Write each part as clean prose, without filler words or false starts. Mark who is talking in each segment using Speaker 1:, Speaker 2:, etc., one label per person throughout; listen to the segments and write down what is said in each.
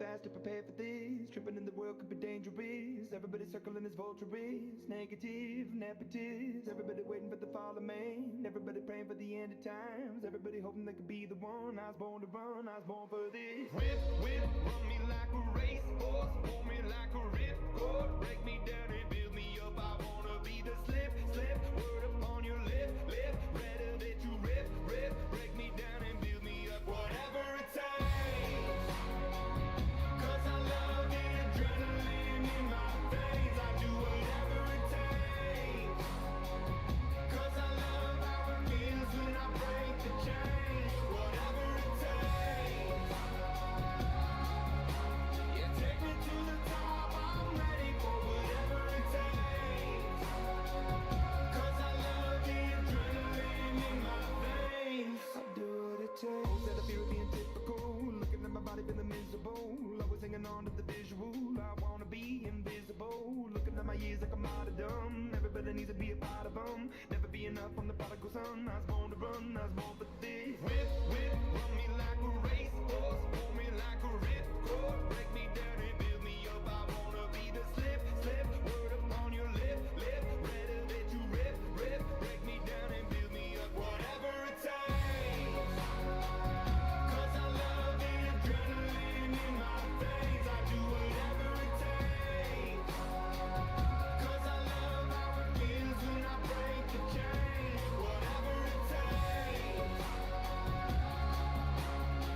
Speaker 1: fast to prepare for this. Tripping in the world could be dangerous. Everybody circling as vultures. Negative, nepotist. Everybody waiting for the fall of man. Everybody praying for the end of times. Everybody hoping they could be the one. I was born to run, I was born for this. Whip, whip, run me like a racehorse. Pull me like a ripcord. Break me down and build me up. I wanna be the slip, slip. Word upon your lip, lip. Rather that you rip, rip. Break me down and build me up. Whatever it takes. 'Cause I love the adrenaline in my veins. I do whatever it takes. 'Cause I love how it feels when I break the chains. Whatever it takes. Yeah, take me to the top. I'm ready for whatever it takes. 'Cause I love the adrenaline in my veins. I do what it takes. That I feel being typical. Looking at my body feeling miserable. Always hanging on to the visual. I wanna be invisible. Looking at my years like a martyrdom. Everybody needs to be a part of them. Never be enough on the prodigal son. I was born to run, I was born for this. Whip, whip, run me like a racehorse. Pull me like a ripcord. Break me down and build me up. I wanna be the slip, slip. Word upon your lip, lip. Rather that you rip, rip. Break me down and build me up. Whatever it takes. 'Cause I love the adrenaline in my veins. I do whatever it takes. 'Cause I love how it feels when I break the chains. Whatever it takes.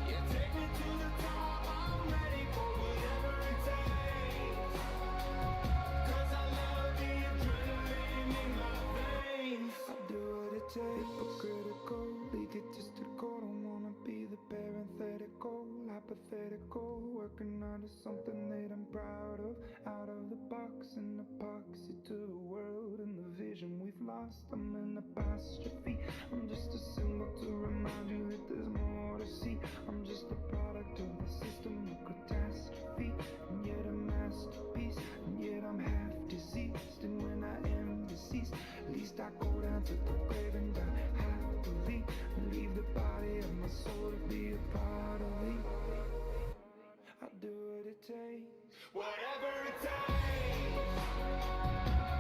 Speaker 1: Yeah, take me to the top. I'm ready for whatever it takes. 'Cause I love the adrenaline in my veins. I do what it takes. Hypocritical, egotistical. Don't wanna be the parenthetical, hypothetical. Working out of something that I'm proud of. Out of the box, an epoxy to the world and the vision we've lost. I'm an apostrophe. I'm just a symbol to remind you that there's more to see. I'm just a product of the system of catastrophe, and yet a masterpiece, and yet I'm half deceased. And when I am deceased, at least I go down to the grave and die happily, and leave the body of my soul to be a part of me. I do what it takes, whatever it takes.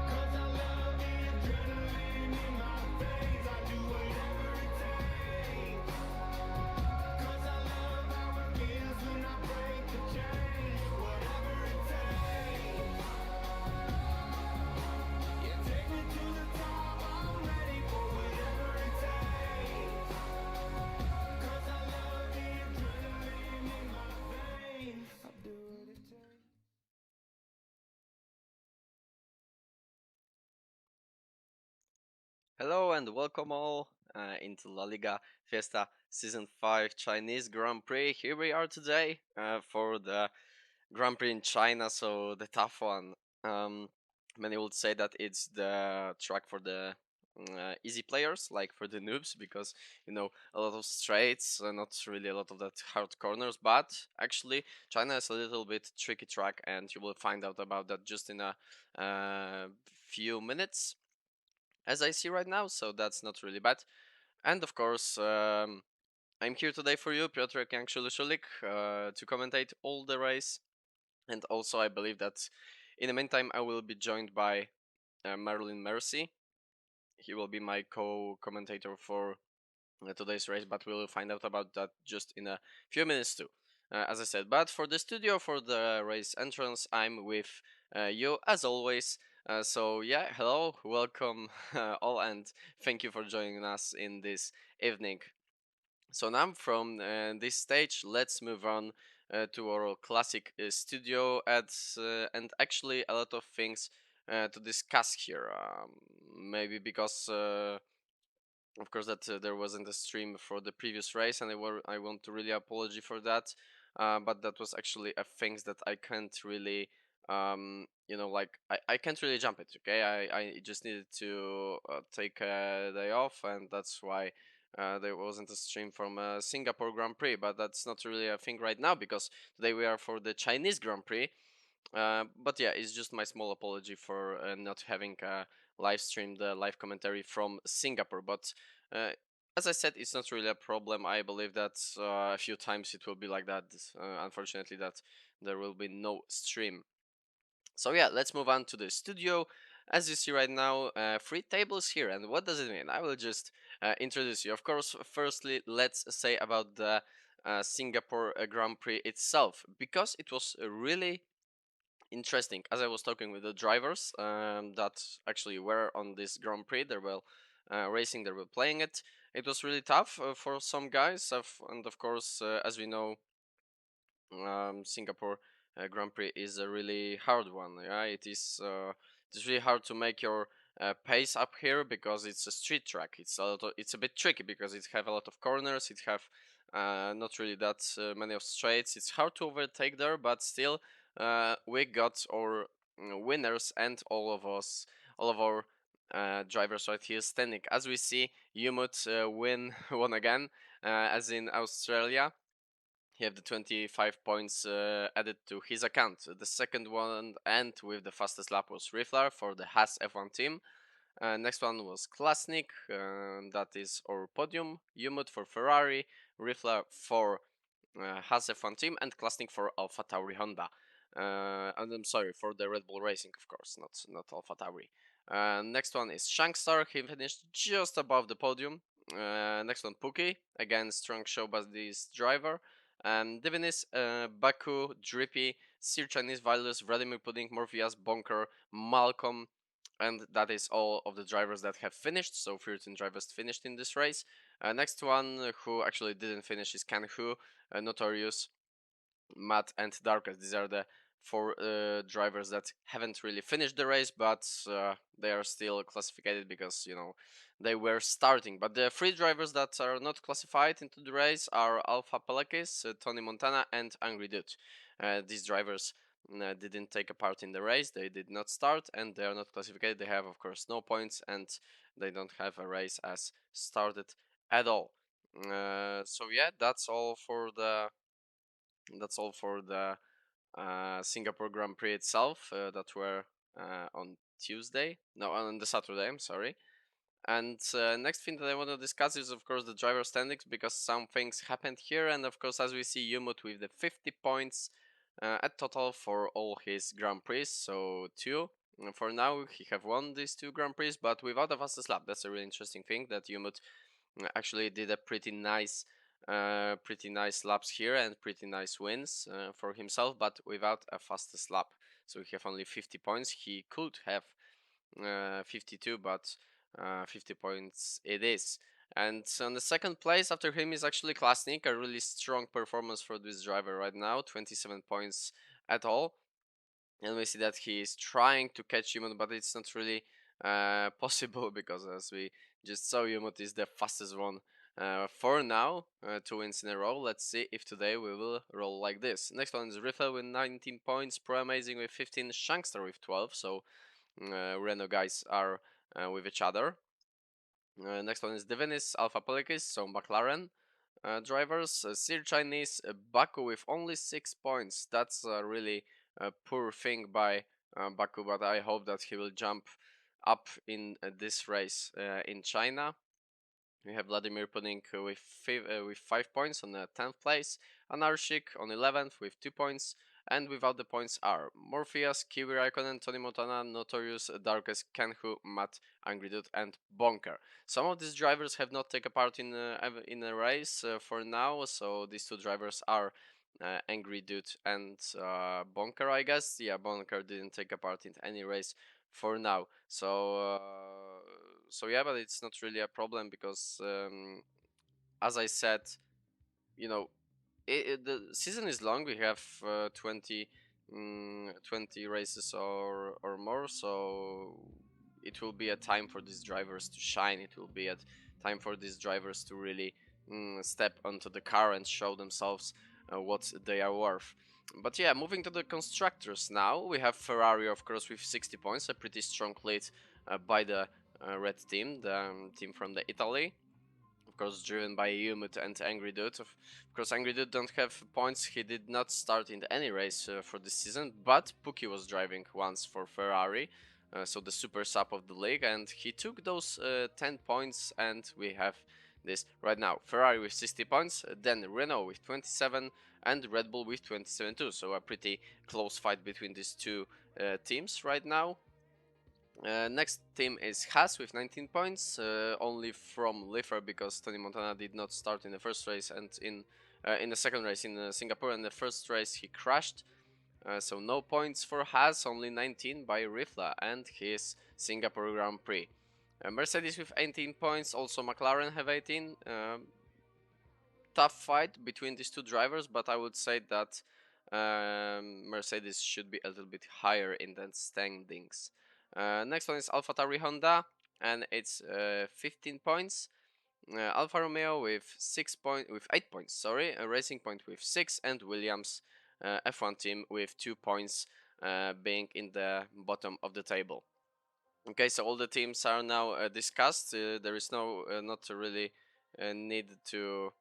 Speaker 1: 'Cause I love the adrenaline in my veins. I do whatever it takes. 'Cause I love how it feels when I break the chains. Whatever it takes. Yeah, take me to the top. I'm ready for whatever it takes. 'Cause I love the adrenaline in my veins. I do what it takes.
Speaker 2: Hello and welcome all into La Liga Fiesta Season 5 Chinese Grand Prix. Here we are today for the Grand Prix in China, so the tough one. Many would say that it's the track for the easy players, like for the noobs, because a lot of straights, not really a lot of that hard corners. But actually, China is a little bit tricky track, and you will find out about that just in a few minutes as I see right now, so that's not really bad. And of course, I'm here today for you, Piotr Yangshulushulik, to commentate all the race. And also, I believe that in the meantime, I will be joined by Marilyn Mercy. He will be my co-commentator for today's race, but we'll find out about that just in a few minutes too. As I said, but for the studio, for the race entrance, I'm with you as always. So yeah, hello, welcome all, and thank you for joining us in this evening. So now from this stage, let's move on to our classic studio ads, and actually a lot of things to discuss here. Maybe because of course that there wasn't a stream for the previous race, and I want to really apology for that. But that was actually a things that I can't really like I can't really jump it. Okay, I just needed to take a day off, and that's why there wasn't a stream from Singapore Grand Prix. But that's not really a thing right now, because today we are for the Chinese Grand Prix. But yeah, it's just my small apology for not having live streamed the live commentary from Singapore. But uh, as I said, it's not really a problem. I believe that a few times it will be like that. Unfortunately, that there will be no stream. So yeah, let's move on to the studio. As you see right now, three tables here. And what does it mean? I will just introduce you. Of course, firstly, let's say about the Singapore Grand Prix itself, because it was really interesting. As I was talking with the drivers that actually were on this Grand Prix, they were racing, they were playing it. It was really tough for some guys, and of course, as we know, Singapore Grand Prix is a really hard one. Yeah, it's really hard to make your pace up here because it's a street track. It's a bit tricky because it have a lot of corners. It have not really that many of straights. It's hard to overtake there, but still, we got our winners and all of our drivers right here standing. As we see, Umut won again, as in Australia. He have the 25 points added to his account. The second one and with the fastest lap was Riffler for the Haas F1 team. Next one was Klasnik, that is our podium. Umut for Ferrari, Riffler for Haas F1 team, and Klasnik for Alpha Tauri Honda. And I'm sorry for the Red Bull Racing, of course, not Alpha Tauri. Next one is Shankstar. He finished just above the podium. Next one, Pookie. Again, strong show by this driver. Divinis, Baku, Drippy, Sir Chinese Violus, Vladimir Pudding, Morpheus, Bonker, Malcolm, and that is all of the drivers that have finished. So 13 drivers finished in this race. Next one who actually didn't finish is Kanhu, Notorious, Matt, and Darkest. These are the four drivers that haven't really finished the race, but they are still classified because they were starting. But the three drivers that are not classified into the race are Alpha Pelakis, Tony Montana, and Angry Dude. These drivers didn't take a part in the race. They did not start, and they are not classified. They have, of course, no points, and they don't have a race as started at all. So yeah, that's all for the Singapore Grand Prix itself that were on Tuesday. No, on the Saturday. I'm sorry. And next thing that I want to discuss is, of course, the driver standings because some things happened here. And of course, as we see, Umut with the 50 points at total for all his Grand Prix. So two. For now, he have won these two Grand Prix, but without a fastest lap. That's a really interesting thing that Umut actually did a pretty nice laps here and pretty nice wins for himself, but without a fastest lap. So he have only 50 points. He could have 52, but 50 points it is. And on the second place after him is actually Klasnik, a really strong performance for this driver right now, 27 points at all. And we see that he is trying to catch Humot, but it's not really possible because as we just saw, Humot is the fastest one for now, 2 wins in a row. Let's see if today we will roll like this. Next one is Riffle with 19 points, Pro Amazing with 15, Shankster with 12, so Renault guys are with each other. Next one is Divinis, Alpha Polikis, so McLaren drivers. Sir Chinese, Baku with only 6 points. That's a really poor thing by Baku, but I hope that he will jump up in this race in China. We have Vladimir Pudding with 5 points on the 10th place, Anarchik on 11th with 2 points, and without the points are Morpheus, Kiwi Raikkonen, Tony Montana, Notorious, Darkest, Kenhu, Matt, Angry Dude, and Bonker. Some of these drivers have not taken part in a race for now, so these two drivers are Angry Dude and Bonker, I guess. Yeah, Bonker didn't take a part in any race for now. So yeah, but it's not really a problem because as I said, you know, the season is long. We have 20 races or more, so it will be a time for these drivers to shine. It will be a time for these drivers to really step onto the car and show themselves what they are worth. But yeah, moving to the constructors now, we have Ferrari, of course, with 60 points, a pretty strong lead by the red team, the team from the Italy. Of course, driven by Umut and Angry Dude. Of course, Angry Dude don't have points. He did not start in any race for this season, but Pookie was driving once for Ferrari, so the super sub of the league, and he took those 10 points, and we have this right now. Ferrari with 60 points, then Renault with 27, and Red Bull with 27 too. So a pretty close fight between these two teams right now. Next team is Haas with 19 points, only from Lifer because Tony Montana did not start in the first race, and in the second race in Singapore. In the first race he crashed, so no points for Haas, only 19 by Rifla and his Singapore Grand Prix. Mercedes with 18 points, also McLaren have 18. Tough fight between these two drivers, but I would say that Mercedes should be a little bit higher in the standings. Next one is AlphaTauri Honda, and it's 15 points. Alfa Romeo with 8 points. Sorry, a Racing Point with 6, and Williams F1 team with 2 points, being in the bottom of the table. Okay, so all the teams are now discussed. There is no not really need to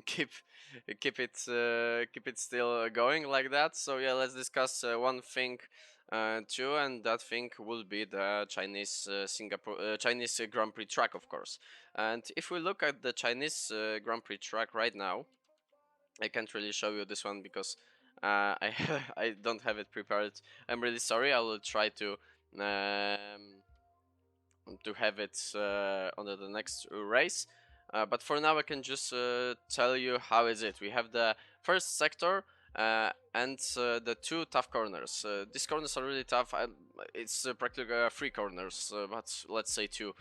Speaker 2: keep keep it still going like that. So yeah, let's discuss one thing too, and that thing will be the Chinese Chinese Grand Prix track, of course. And if we look at the Chinese Grand Prix track right now, I can't really show you this one because I I don't have it prepared. I'm really sorry. I will try to have it under the next race. But for now, I can just tell you how is it. We have the first sector and the two tough corners. These corners are really tough. It's practically 3 corners, but let's say 2.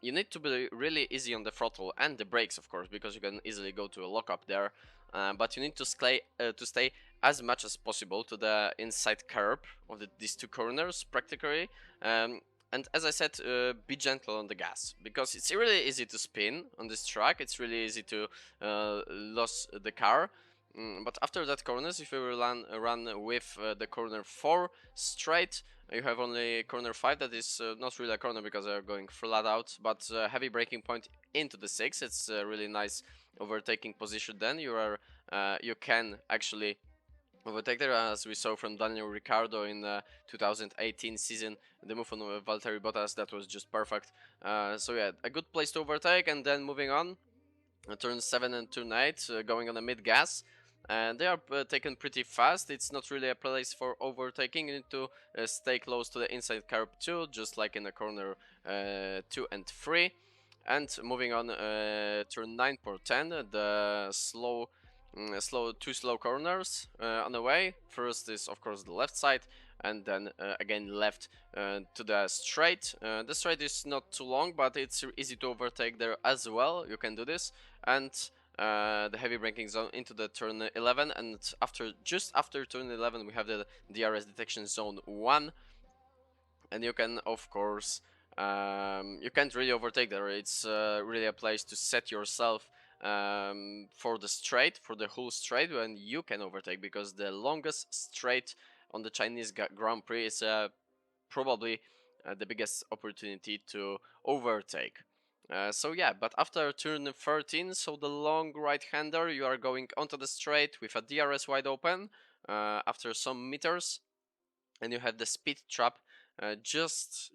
Speaker 2: You need to be really easy on the throttle and the brakes, of course, because you can easily go to a lockup there. But you need to stay as much as possible to the inside curb of these 2 corners, practically. And as I said, be gentle on the gas, because it's really easy to spin on this track. It's really easy to lose the car. But after that corners, if you run with the corner 4 straight, you have only corner 5 that is not really a corner because they are going flat out, but heavy braking point into the 6. It's a really nice overtaking position. Then you can actually overtake there, as we saw from Daniel Ricciardo in the 2018 season. The move on Valtteri Bottas, that was just perfect. So yeah, a good place to overtake. And then moving on, turn 7 and turn 8, going on a mid gas. And they are taken pretty fast. It's not really a place for overtaking. You need to stay close to the inside curb too, just like in the corner 2 and 3. And moving on, turn 9 per 10, the two slow corners on the way. First is of course the left side, and then again left to the straight. The straight is not too long, but it's easy to overtake there as well. You can do this. And the heavy braking zone into the turn 11, and just after turn 11 we have the DRS detection zone 1, and you can of course you can't really overtake there. It's really a place to set yourself for the whole straight, when you can overtake, because the longest straight on the Chinese Grand Prix is probably the biggest opportunity to overtake. So yeah, but after turn 13, so the long right-hander, you are going onto the straight with a DRS wide open after some meters, and you have the speed trap just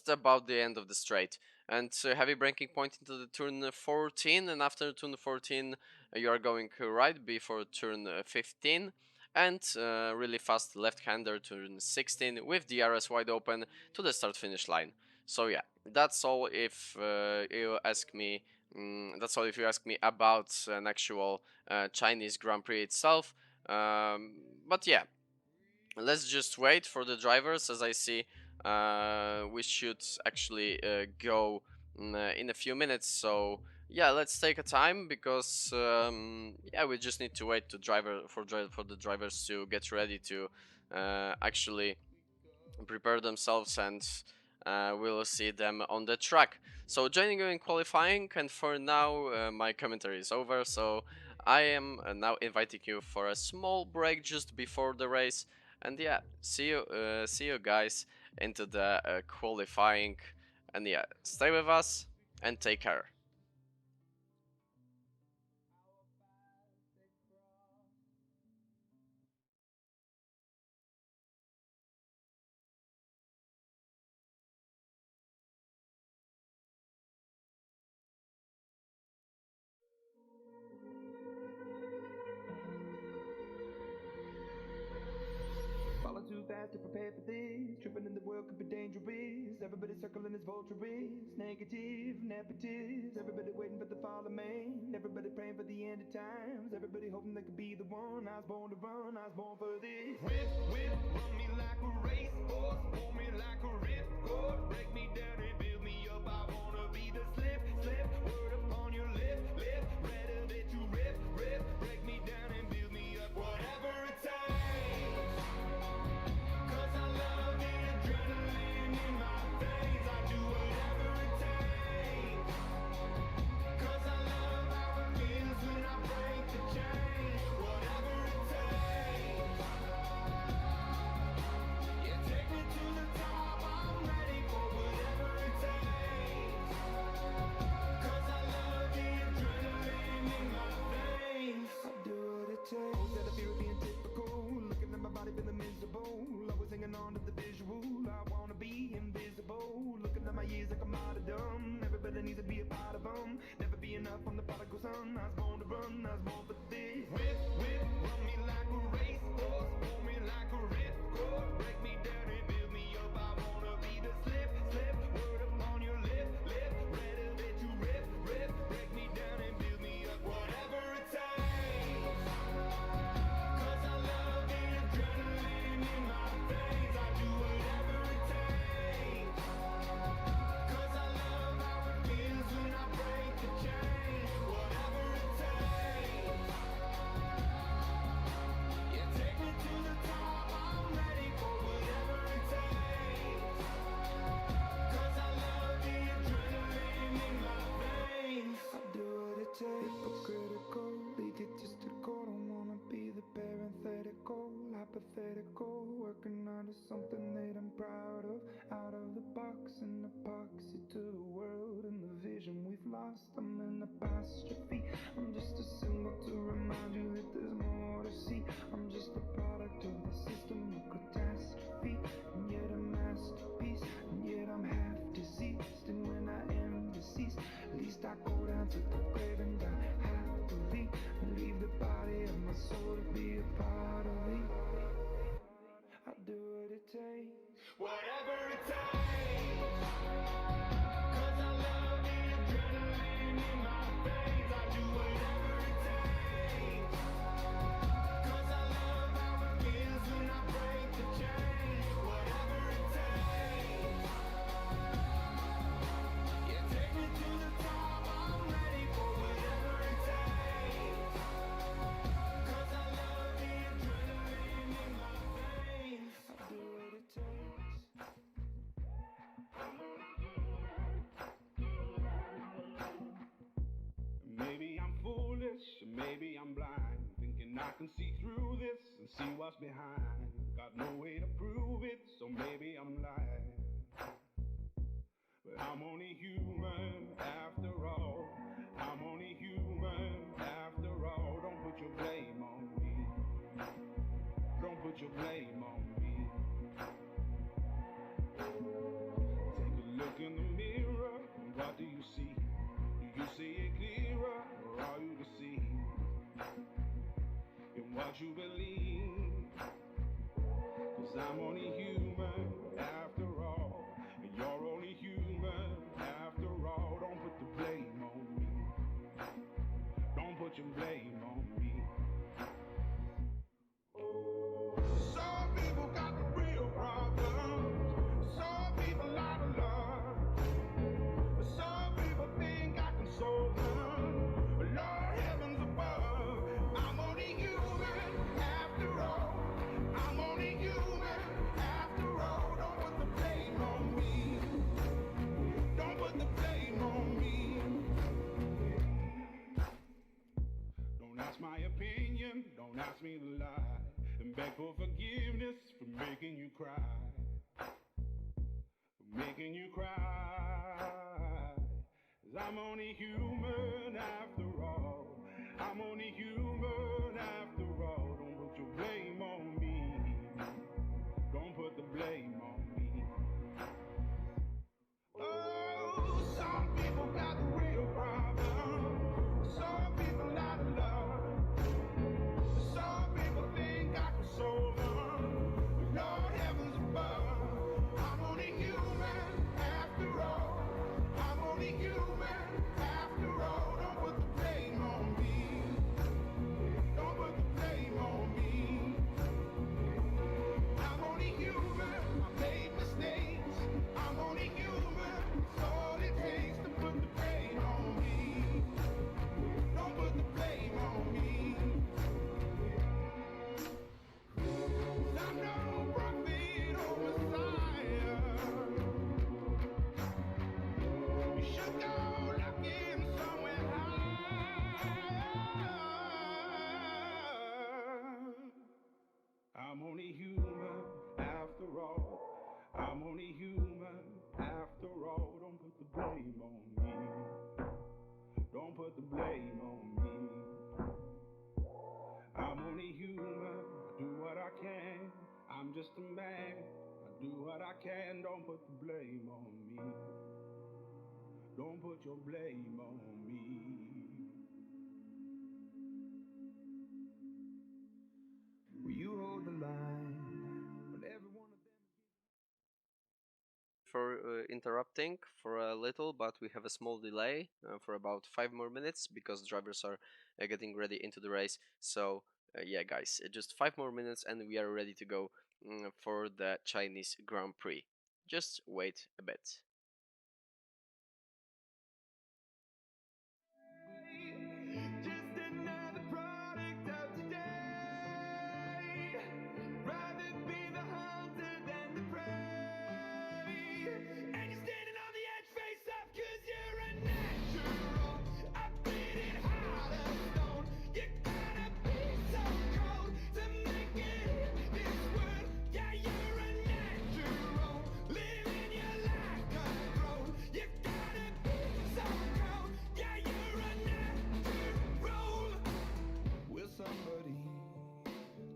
Speaker 2: about the end of the straight, and heavy braking point into the turn 14, and after turn 14 you are going right before turn 15, and really fast left-hander turn 16 with DRS wide open to the start-finish line. So yeah, that's all if you ask me. That's all if you ask me about an actual Chinese Grand Prix itself. But yeah, let's just wait for the drivers. As I see, we should actually go in a few minutes. So yeah, let's take a time, because yeah, we just need to wait to for the drivers to get ready to actually prepare themselves, and we'll see them on the track. So joining you in qualifying, and for now my commentary is over, so I am now inviting you for a small break just before the race, and yeah, see you guys into the qualifying, and yeah, stay with us and take care.
Speaker 1: got to prepare for this. Tripping in the world could be dangerous. Everybody circling as vultures. Negative, nepotist. Everybody waiting for the fall of man. Everybody praying for the end of times. Everybody hoping they could be the one. I was born to run, I was born for this. Whip, whip, run me like a racehorse. Pull me like a ripcord. Break me down and build me up. I wanna be the slip, slip. Word upon your lip, lip. Rather that you rip, rip. Break me down and build me up. Whatever it takes. 'Cause I love the adrenaline in my veins. I do whatever it takes. 'Cause I love how it feels when I break the chains. Whatever it takes. Yeah, take me to the top. I'm ready for whatever it takes. 'Cause I love the adrenaline in my veins. I do what it takes. Instead of fear of being typical, looking at my body feeling miserable. Always hanging on to the visual. I wanna be invisible. Looking at my years like I'm martyrdom. Everybody needs to be a part of them. Never be enough on the prodigal son. I was born to run, I was born for this. Whip, whip, run me like a racehorse. Pull me like a ripcord. Break me down and build me up. I wanna be the slip, slip. Word upon your lip, lip. Rather that you rip, rip. Break me down and build me up. Whatever it takes. 'Cause I love the adrenaline in my veins. I do whatever it takes. 'Cause I love how it feels when I break the chains. Whatever it takes. Yeah, take me to the top. I'm ready for whatever it takes. 'Cause I love the adrenaline in my veins. I do what it takes. Hypocritical, lead it just to go. Don't wanna be the parenthetical, hypothetical. Working out of something that I'm proud of. Out of the box and epoxy to the world and the vision we've lost. I'm an apostrophe. I'm just a symbol to remind you that there's more to see. I'm just a product of the system of catastrophe, and yet a masterpiece, and yet I'm half deceased. And when I am deceased, at least I go down to the grave and die happily, and leave the body of my soul to be a part of me. I do what it takes. Whatever it takes. 'Cause I love the adrenaline in my veins. I do whatever it takes. 'Cause I love how it feels when I break the chains. Whatever it takes. Yeah, take me to the top. I'm ready for whatever it takes. 'Cause I love the adrenaline in my veins. I do what it takes. Maybe I'm foolish, maybe I'm blind, thinking I can see through this and see what's behind. Got no way to prove it, so maybe I'm lying. But I'm only human after all. I'm only human after all. Don't put your blame on me. Don't put your blame on me. Take a look in the mirror, and what do you see? Do you see it clearer, or are you deceived in what you believe? 'Cause I'm only human after all, and you're only human after all. Don't put the blame on me. Don't put your blame on me. Some people got the real problems. Some people out of love. Some people think I can solve them. But Lord heavens above, I'm only human after all. I'm only human after all. Don't put the blame on me. Don't put the blame on me. Don't ask my opinion, don't ask me to lie, and beg for forgiveness for making you cry. For making you cry. 'Cause I'm only human after all. I'm only human after all. Don't put your blame on me. Don't put the blame on me. Oh, some people got the real problem. Some people out of love. Some people think I can solve them. Lord heaven put the blame on me. I'm only human, I do what I can. I'm just a man, I do what I can. Don't put the blame on me. Don't put your blame on me. Will you hold the line when every one of them...
Speaker 2: For interrupting for a little, but we have a small delay for about 5 more minutes because drivers are getting ready into the race. So yeah, guys, just 5 more minutes and we are ready to go for the Chinese Grand Prix. Just wait a bit.
Speaker 1: Just another product of today. Rather be the hunter than the prey. And you're standing on the edge face up cause you're a natural. I beat it hard as stone. You gotta be so cold to make it in this world. Yeah, you're a natural. Living your life control. You gotta be so cold. Yeah, you're a natural. Will somebody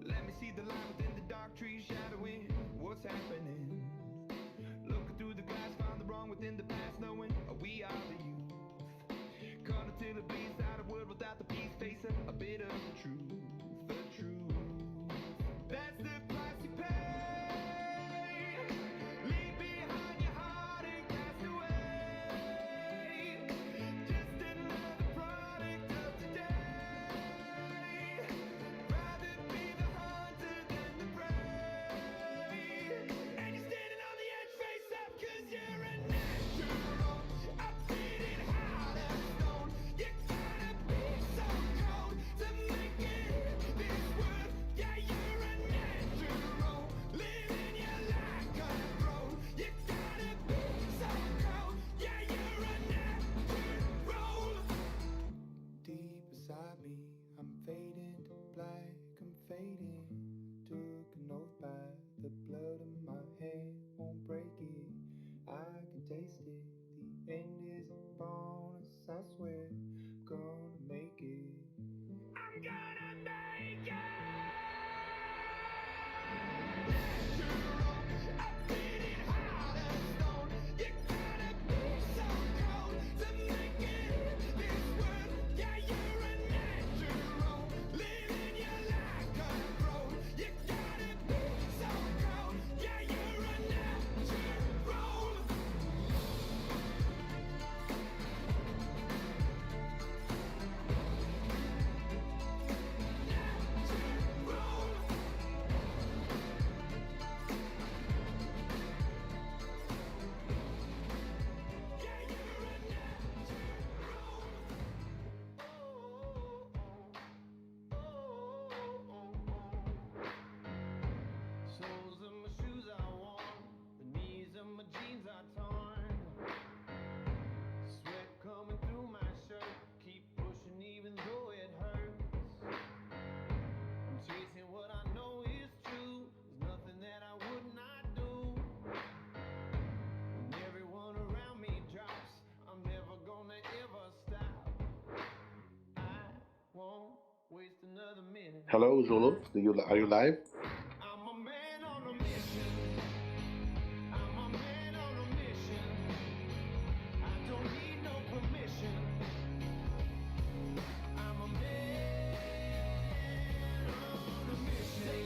Speaker 1: let me see the line within the dark trees shadowing what's happening? Looking through the glass, find the wrong within the past, knowing we are the youth. Caught until it bleeds out of world without the peace, facing a bit of the truth, the truth. That's the price you pay. Leave behind your heart and cast away. Just another product of today. Rather be the hunter than the prey. And you're standing on the edge face up cause you're a natural. I beat it hard as stone. You gotta be so cold to make it in this world. Yeah, you're a natural. Living your life control. You gotta be so cold. Yeah, you're a natural. Deep beside me, I'm fading to black, I'm fading. Took an oath by the blood in my hand, won't break it. I can taste it. The end is a bonus, I swear. Gonna make it. I'm gonna make it. I beat it hard as stone. You gotta be so cold to make it in this world. Yeah, you're a natural. Living your life control. You gotta be so cold. Yeah, you're a natural. Soles of my shoes are worn, the knees of my jeans are torn. Sweat coming through my shirt, keep pushing even though it hurts. I'm chasing what I know is true, there's nothing that I would not do. When everyone around me drops, I'm never gonna ever stop. I won't waste another minute.
Speaker 3: Hello, Zulu. Are you live?
Speaker 1: I'm a man on a mission. I'm a man on a mission. I don't need no permission. I'm a man on a mission.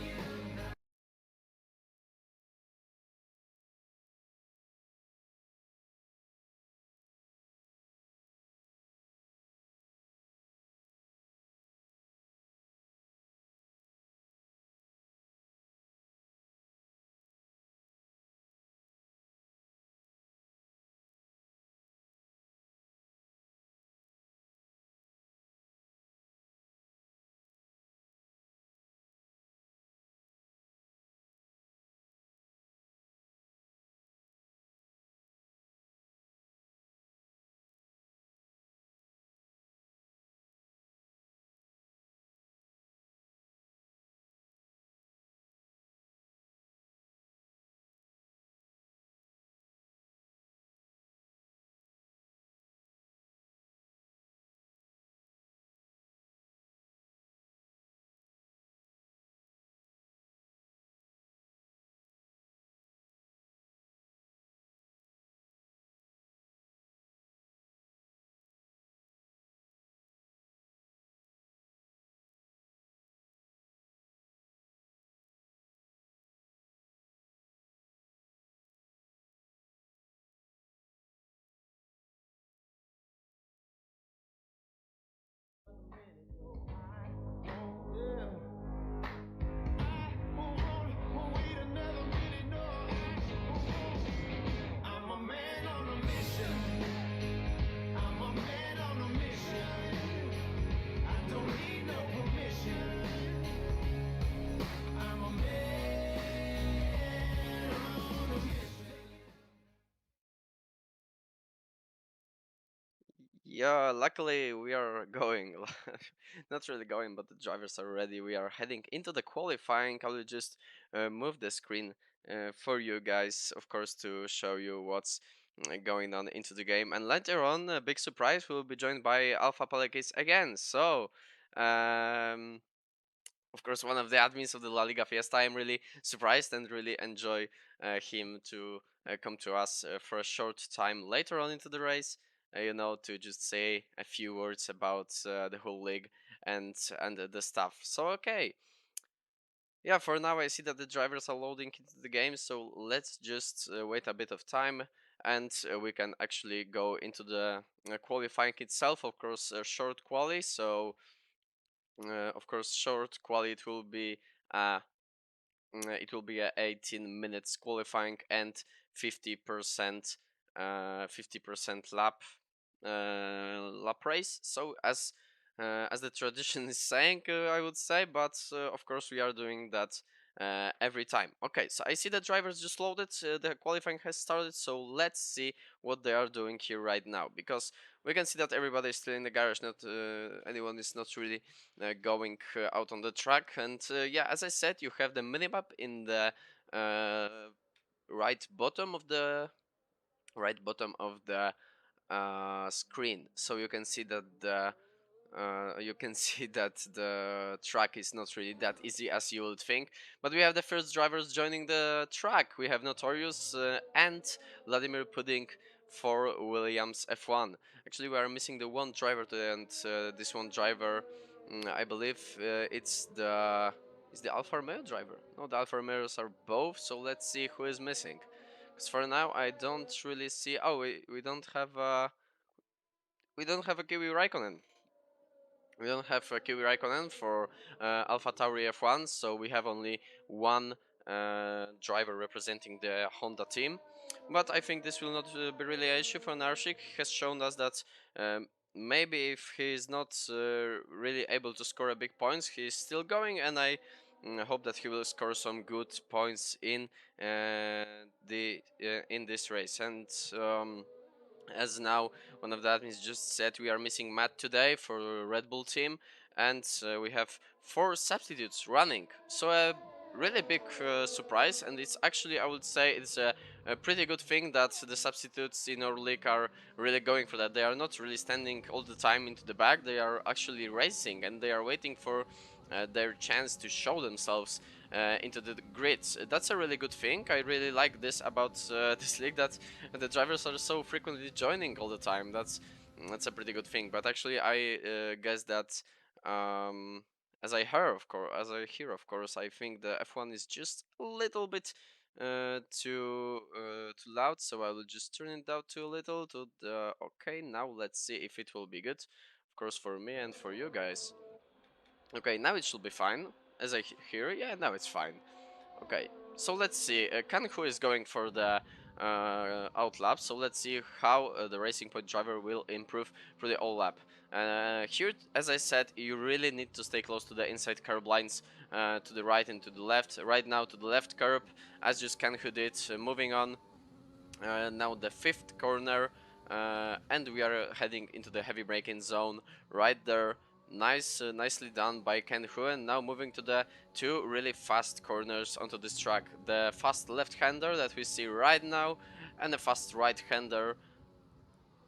Speaker 2: Yeah, luckily we are going. Not really going, but the drivers are ready. We are heading into the qualifying. I will just move the screen for you guys, of course, to show you what's going on into the game. And later on, a big surprise, we'll be joined by Alpha Palekis again. So, um, of course, one of the admins of the La Liga Fiesta. I'm really surprised and really enjoy him to come to us for a short time later on into the race. To just say a few words about the whole league and the stuff. So okay, yeah. For now, I see that the drivers are loading into the game. So let's just wait a bit of time, and we can actually go into the qualifying itself. Of course, a short quali. So of course, short quali uh, it will be a 18 minutes qualifying and 50% 50% lap race. So as the tradition is saying, I would say, but of course we are doing that every time. Okay, so I see the drivers just loaded. The qualifying has started, so let's see what they are doing here right now, because we can see that everybody is still in the garage. Not anyone is not really going out on the track. And yeah, as I said, you have the minimap in the uh, right bottom of the screen, so you can see that the track is not really that easy as you would think. But we have the first drivers joining the track. We have Notorious and Vladimir Pudding for Williams F1. Actually, we are missing the one driver today, and this one driver, I believe, it's the Alfa Romeo driver. No, the Alfa Romeos are both. So let's see who is missing. Because for now, I don't really see. Oh, we don't have a Kiwi Raikkonen. We don't have Kiwi Raikkonen for Alpha Tauri F1, so we have only one driver representing the Honda team. But I think this will not be really an issue for Narshik. He has shown us that maybe if he is not really able to score a big points, he is still going, and I hope that he will score some good points in this race. And as now one of the admins just said, we are missing Matt today for Red Bull team, and we have 4 substitutes running. So a really big surprise, and it's actually, I would say, it's a pretty good thing that the substitutes in our league are really going for that. They are not really standing all the time into the back. They are actually racing, and they are waiting for their chance to show themselves into the grids. That's a really good thing. I really like this about this league, that the drivers are so frequently joining all the time. That's a pretty good thing. But actually, I guess that as I hear, of course, I think the F1 is just a little bit too loud. So I will just turn it down to a little. To the okay. Now let's see if it will be good. Of course, for me and for you guys. Okay, now it should be fine. As I hear, yeah, now it's fine. Okay, so let's see. Kanhu is going for the out lap, so let's see how the Racing Point driver will improve for the all lap. Here, as I said, you really need to stay close to the inside curb lines, to the right and to the left. Right now to the left curb, as just Kanhu did. Moving on, now the 5th corner, and we are heading into the heavy braking zone right there. Nicely done by Ken Hu. And now moving to the 2 really fast corners onto this track. The fast left-hander that we see right now, and the fast right-hander.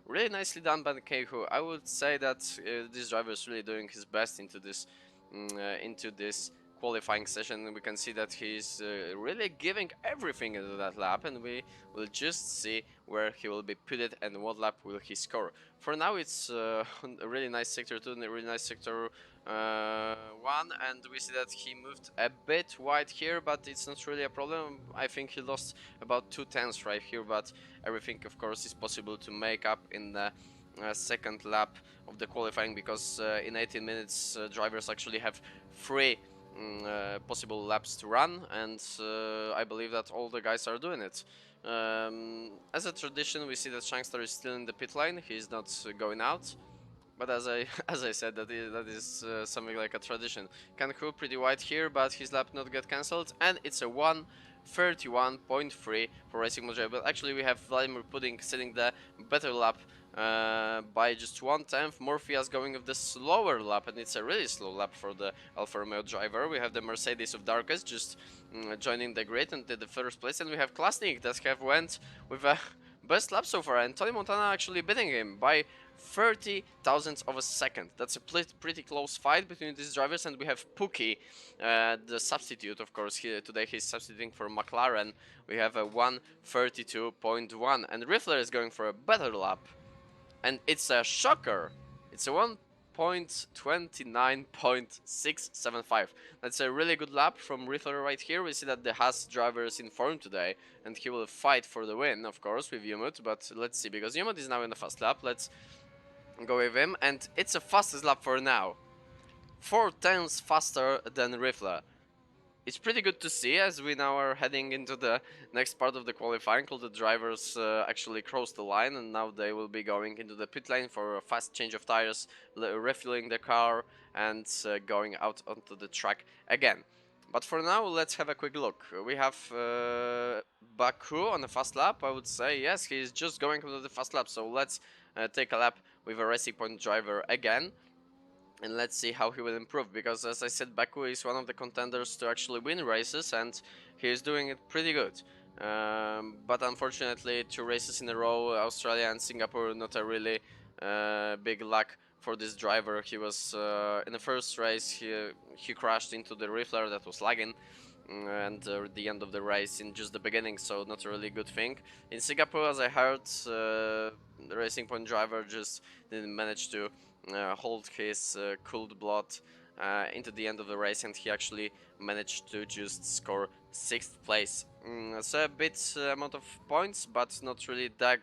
Speaker 2: Really nicely done by Keiko. I would say that this driver is really doing his best into this qualifying session. We can see that he's really giving everything into that lap, and we will just see where he will be put it and what lap will he score. For now, it's a really nice sector 2 and a really nice sector 1, and we see that he moved a bit wide here, but it's not really a problem. I think he lost about 2 tenths right here, but everything, of course, is possible to make up in the second lap of the qualifying, because in 18 minutes drivers actually have 3 possible laps to run, and I believe that all the guys are doing it. As a tradition, we see that Shankster is still in the pit lane. He's not going out. But as I as I said, that is something like a tradition. Kanku pretty wide here, but his lap not get cancelled, and it's a 1:31.3 for Racing Madrid. But actually, we have Vladimir Pudding setting the better lap by just 1/10. Morpheus going with the slower lap, and it's a really slow lap for the Alfa Romeo driver. We have the Mercedes of Darkest just joining the grid and did the first place, and we have Klasnik that have went with a best lap so far, and Tony Montana actually beating him by 30 thousandths of a second. That's a pretty close fight between these drivers, and we have Pookie, the substitute, of course. Today he's substituting for McLaren. We have a 1:32.1, and Riffler is going for a better lap, and it's a shocker. It's a 1:29.675. That's a really good lap from Riffler right here. We see that the Haas driver is in form today, and he will fight for the win, of course, with Yumut. But let's see, because Yumut is now in the fast lap. Let's go with him, and it's a fastest lap for now. 4 tenths faster than Riffler. It's pretty good to see, as we now are heading into the next part of the qualifying. All the drivers actually crossed the line, and now they will be going into the pit lane for a fast change of tires, refueling the car, and going out onto the track again. But for now, let's have a quick look. We have Baku on the fast lap. I would say yes, he's just going into the fast lap, so let's take a lap with a Racing Point driver again. And let's see how he will improve, because as I said, Baku is one of the contenders to actually win races, and he is doing it pretty good. But unfortunately, 2 races in a row, Australia and Singapore, not a really big luck for this driver. He was in the first race, he crashed into the Riffler that was lagging, and the end of the race in just the beginning, so not a really good thing. In Singapore, as I heard, the Racing Point driver just didn't manage to hold his cooled blood into the end of the race, and he actually managed to just score 6th place. It's a bit amount of points, but not really that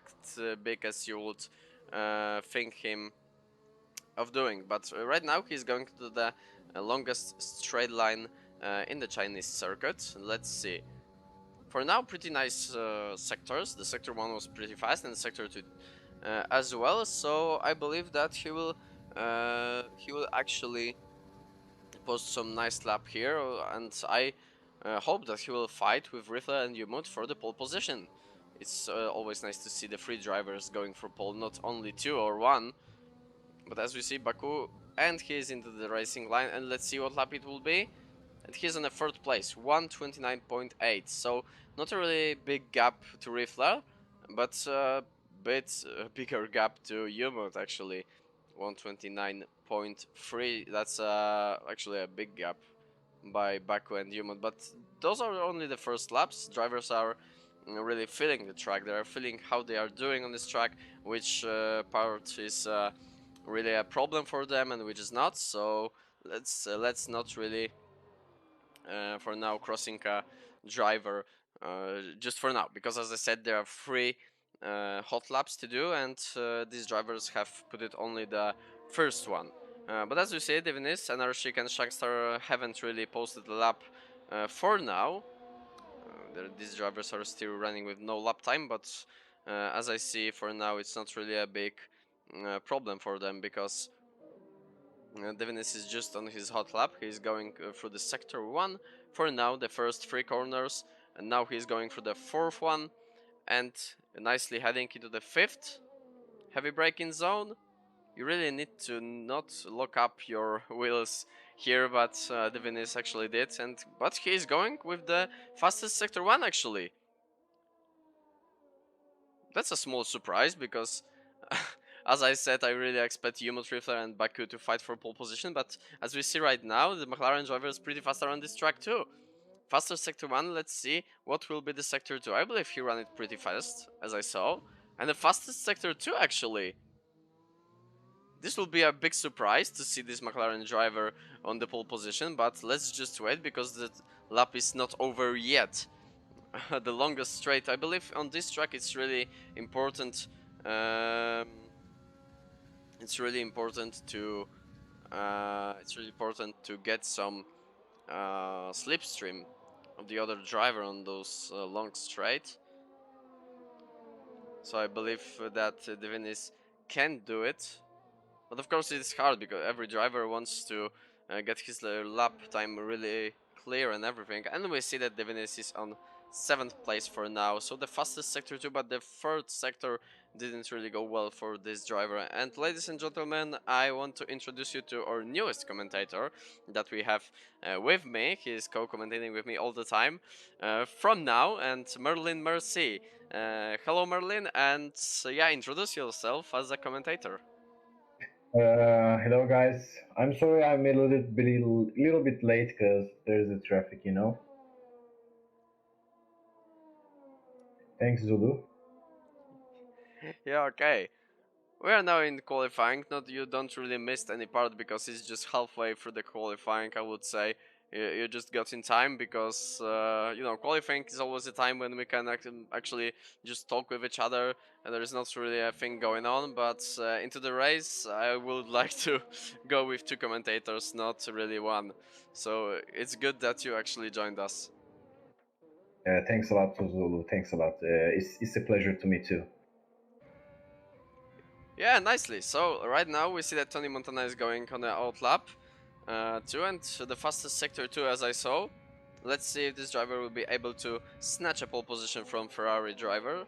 Speaker 2: big as you would think him of doing. But right now he's going to the longest straight line in the Chinese circuit. Let's see. For now, pretty nice sectors. The sector 1 was pretty fast, and sector 2 as well. So I believe that he will actually post some nice lap here, and I hope that he will fight with Riffler and Yumut for the pole position. It's always nice to see the 3 drivers going for pole, not only 2 or 1. But as we see, Baku, and he is into the racing line, and let's see what lap it will be. And he's on the 3rd place, 1:29.8. So not a really big gap to Riffler, but a bit bigger gap to Yumut actually, 1:29.3. That's actually a big gap by Baku and Yumut. But those are only the first laps. Drivers are really feeling the track. They are feeling how they are doing on this track, which part is really a problem for them and which is not. So let's not really for now crossing a driver just for now, because as I said, there are 3 hot laps to do, and these drivers have put it only the first one. But as you see, Divinis, Anarchik and Shagstar haven't really posted a lap for now. These drivers are still running with no lap time, but as I see, for now it's not really a big problem for them, because Divinis is just on his hot lap. He's going through the sector 1 for now, the first 3 corners, and now he's going through the 4th one, and nicely heading into the 5th heavy braking zone. You really need to not lock up your wheels here, but Divinis actually did, but he's going with the fastest sector 1 actually. That's a small surprise, because as I said, I really expect Yumut, Riffler and Baku to fight for pole position, but as we see right now, the McLaren driver is pretty fast around this track too. Faster sector 1, let's see what will be the sector 2. I believe he ran it pretty fast, as I saw. And the fastest sector 2 actually. This will be a big surprise to see this McLaren driver on the pole position, but let's just wait, because the lap is not over yet. The longest straight, I believe on this track it's really important. It's really important to get some slipstream of the other driver on those long straight. So I believe that Divinis can do it, but of course it's hard, because every driver wants to get his lap time really clear and everything. And we see that Divinis is on 7th place for now, so the fastest sector 2, but the 3rd sector didn't really go well for this driver. And ladies and gentlemen, I want to introduce you to our newest commentator that we have with me. He is co-commentating with me all the time from now, and Merlin Mercy. Hello, Merlin, and yeah, introduce yourself as a commentator.
Speaker 4: Hello guys. I'm sorry I'm a little bit late because there's the traffic, you know. Thanks, Zulu.
Speaker 2: Yeah, okay. We are now in qualifying. Not you don't really missed any part because it's just halfway through the qualifying. I would say you just got in time because qualifying is always a time when we can actually just talk with each other and there is not really a thing going on. But into the race, I would like to go with two commentators, not really one. So it's good that you actually joined us.
Speaker 4: Thanks a lot to Zulu. Thanks a lot. It's a pleasure to meet you.
Speaker 2: Yeah, nicely. So right now we see that Tony Montana is going on the out lap 2 and the fastest sector 2 as I saw. Let's see if this driver will be able to snatch a pole position from Ferrari driver.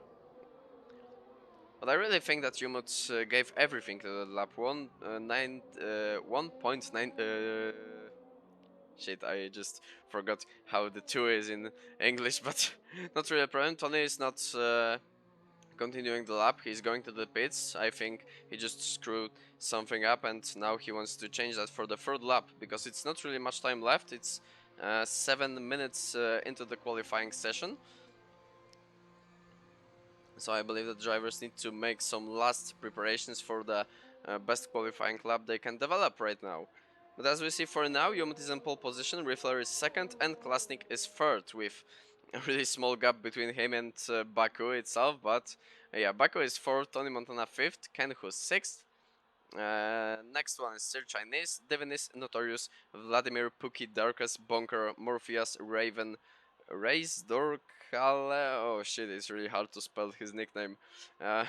Speaker 2: But I really think that Umut gave everything to the lap 1.9 shit, I just forgot how the 2 is in English, but not really a problem. Tony is not continuing the lap. He's going to the pits. I think he just screwed something up and now he wants to change that for the third lap because it's not really much time left. It's 7 minutes into the qualifying session. So I believe that drivers need to make some last preparations for the best qualifying lap they can develop right now. But as we see for now, Yomut is in pole position, Riffler is second, and Klasnik is third, with a really small gap between him and Baku itself. But yeah, Baku is fourth, Tony Montana fifth, Kenhu sixth. Next one is Sir Chinese, Divinis, Notorious, Vladimir, Pookie, Darkus, Bonker, Morpheus, Raven, Race, Dorkale. Oh shit, it's really hard to spell his nickname. Uh,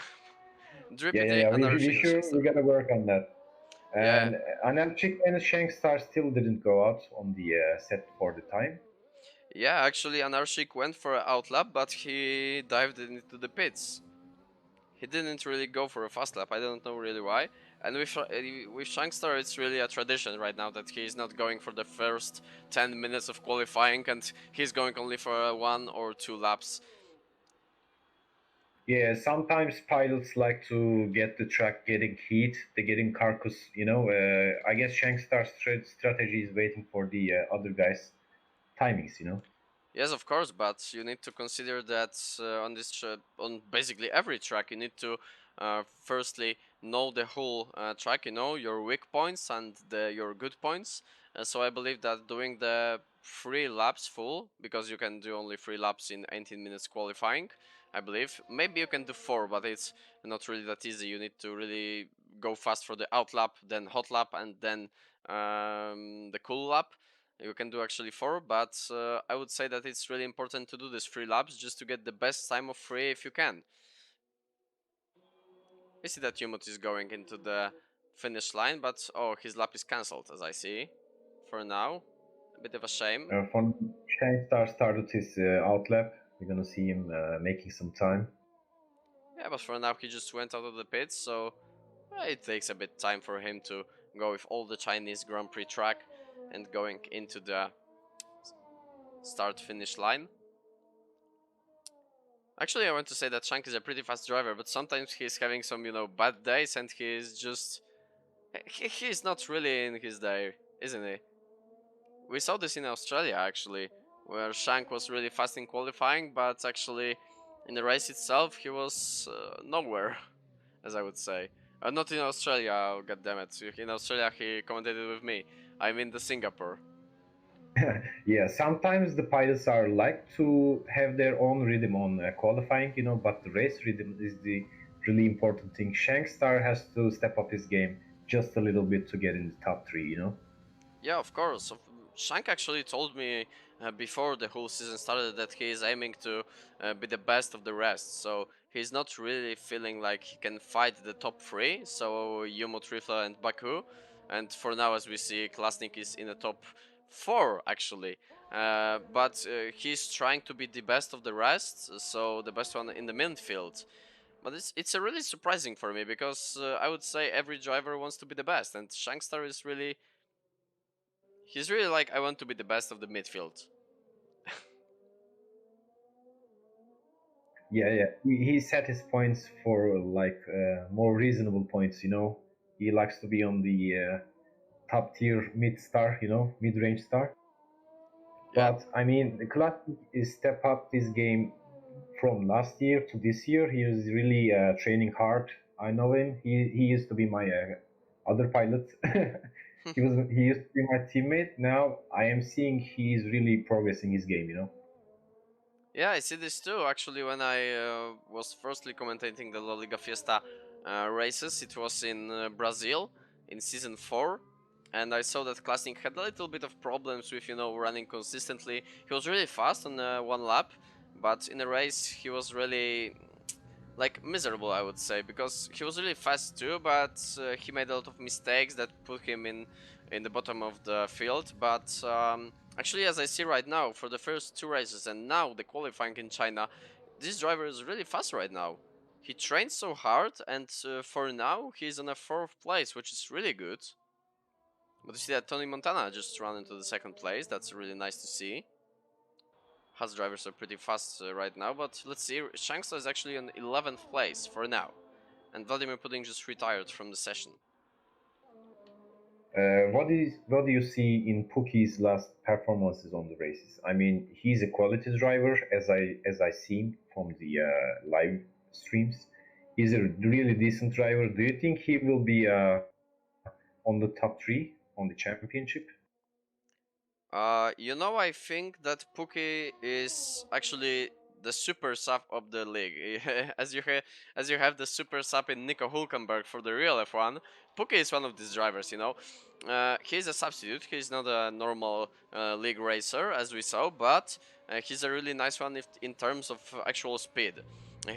Speaker 2: Drippity,
Speaker 4: Yeah. We
Speaker 2: Anarchic, and
Speaker 4: sure we
Speaker 2: Shankster.
Speaker 4: gotta work on that.
Speaker 2: Yeah,
Speaker 4: And Anelchik and Shankstar still didn't go out on the set for the time.
Speaker 2: yeah, actually, Anarchic went for an outlap, but he dived into the pits. He didn't really go for a fast lap. I don't know really why. And with Shankster, it's really a tradition right now that he's not going for the first 10 minutes of qualifying, and he's going only for 1 or 2 laps.
Speaker 4: Yeah, sometimes pilots like to get the track getting heat, they getting carcass, you know. I guess Shankstar's strategy is waiting for the other guys' timings, you know.
Speaker 2: Yes, of course, but you need to consider that on on basically every track, you need to firstly know the whole track. You know your weak points and your good points. So I believe that doing the 3 laps full, because you can do only 3 laps in 18 minutes qualifying. I believe maybe you can do 4, but it's not really that easy. You need to really go fast for the out lap, then hot lap, and then the cool lap. You can do actually 4, but I would say that it's really important to do these 3 laps just to get the best time of 3 if you can. I see that Yumut is going into the finish line, but oh, his lap is cancelled as I see. For now, a bit of a shame.
Speaker 4: Von Shankstar started his outlap. We're gonna see him making some time.
Speaker 2: Yeah, but for now he just went out of the pits, so it takes a bit time for him to go with all the Chinese Grand Prix track and going into the start-finish line. Actually, I want to say that Shank is a pretty fast driver, but sometimes he's having some, bad days, and he's just he's not really in his day, isn't he? We saw this in Australia actually, where Shank was really fast in qualifying, but actually in the race itself he was nowhere, as I would say. Not in Australia, oh, god damn it. In Australia he commentated with me. I'm in the Singapore.
Speaker 4: Yeah, sometimes the pilots are like to have their own rhythm on qualifying, you know, but the race rhythm is the really important thing. Shankstar has to step up his game just a little bit to get in the top three, you know.
Speaker 2: Yeah, of course. Shank actually told me before the whole season started that he is aiming to be the best of the rest. So he's not really feeling like he can fight the top 3. So Yumo, Trifla, and Baku. And for now, as we see, Klasnik is in the top 4 actually. But he's trying to be the best of the rest. So the best one in the midfield. But it's a really surprising for me because I would say every driver wants to be the best, and Shangstar is really he's really like I want to be the best of the midfield.
Speaker 4: Yeah, yeah. He set his points for like more reasonable points. He likes to be on the top tier mid star. Mid range star.
Speaker 2: Yeah,
Speaker 4: But I mean, the Classic is step up his game from last year to this year. He is really training hard. I know him. He used to be my other pilot. He used to be my teammate. Now I am seeing he is really progressing his game.
Speaker 2: yeah, I see this too. Actually, when I was firstly commentating the La Liga Fiesta races, it was in Brazil in season 4, and I saw that Klasnik had a little bit of problems with running consistently. He was really fast on one lap, but in a race he was really like miserable, I would say, because he was really fast too, but he made a lot of mistakes that put him in the bottom of the field. But actually, as I see right now, for the first 2 races and now the qualifying in China, this driver is really fast right now. He trains so hard, and for now he's on a 4th place, which is really good. But you see that Tony Montana just ran into the 2nd place. That's really nice to see. Haas drivers are pretty fast right now, but let's see. Shanksa is actually on 11th place for now, and Vladimir Pudding just retired from the session.
Speaker 4: What do you see in Pookie's last performances on the races? I mean, he's a quality driver, as I seen from the live streams. He's a really decent driver. Do you think he will be on the top three on the championship?
Speaker 2: I think that Pookie is actually the super sub of the league. As you have the super sub in Nico Hulkenberg for the real F1, Pookie is one of these drivers. He's a substitute. He's not a normal league racer as we saw, but he's a really nice one in terms of actual speed.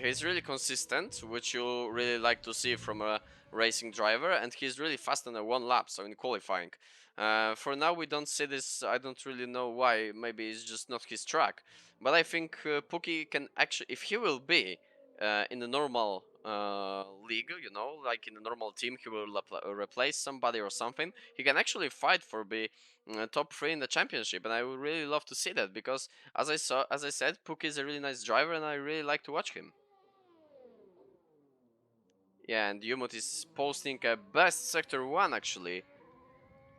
Speaker 2: He's really consistent, which you really like to see from a racing driver, and he's really fast on a one lap, so in qualifying. For now, we don't see this. I don't really know why. Maybe it's just not his track. But I think Pookie can actually, if he will be in the normal league, like in the normal team, he will replace somebody or something. He can actually fight for be top 3 in the championship, and I would really love to see that because, as I said, Pookie is a really nice driver, and I really like to watch him. Yeah, and Yumut is posting a best sector 1 actually.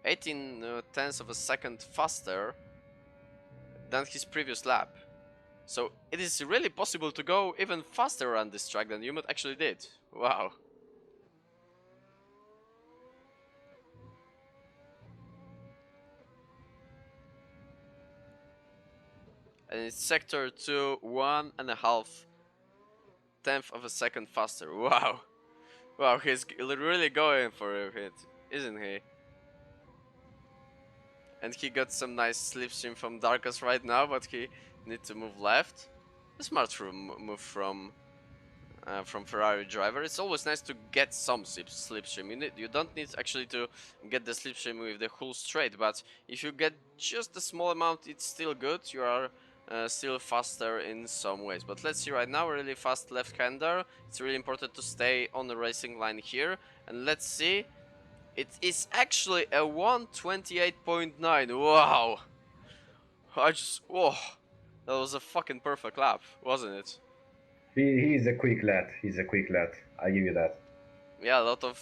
Speaker 2: 18 tenths of a second faster than his previous lap. So it is really possible to go even faster on this track than Yumut actually did. Wow. And it's sector 2, 1.5 tenth of a second faster. Wow. Wow, he's really going for it, isn't he? And he got some nice slipstream from Darkus right now, but he needs to move left. A smart move from Ferrari driver. It's always nice to get some slipstream. You don't need actually to get the slipstream with the whole straight, but if you get just a small amount, it's still good. You are still faster in some ways. But let's see right now, really fast left-hander. It's really important to stay on the racing line here. And let's see. It is actually a 128.9. Wow. Whoa. That was a fucking perfect lap, wasn't it?
Speaker 4: He's a quick lad. He's a quick lad. I give you that.
Speaker 2: Yeah, a lot of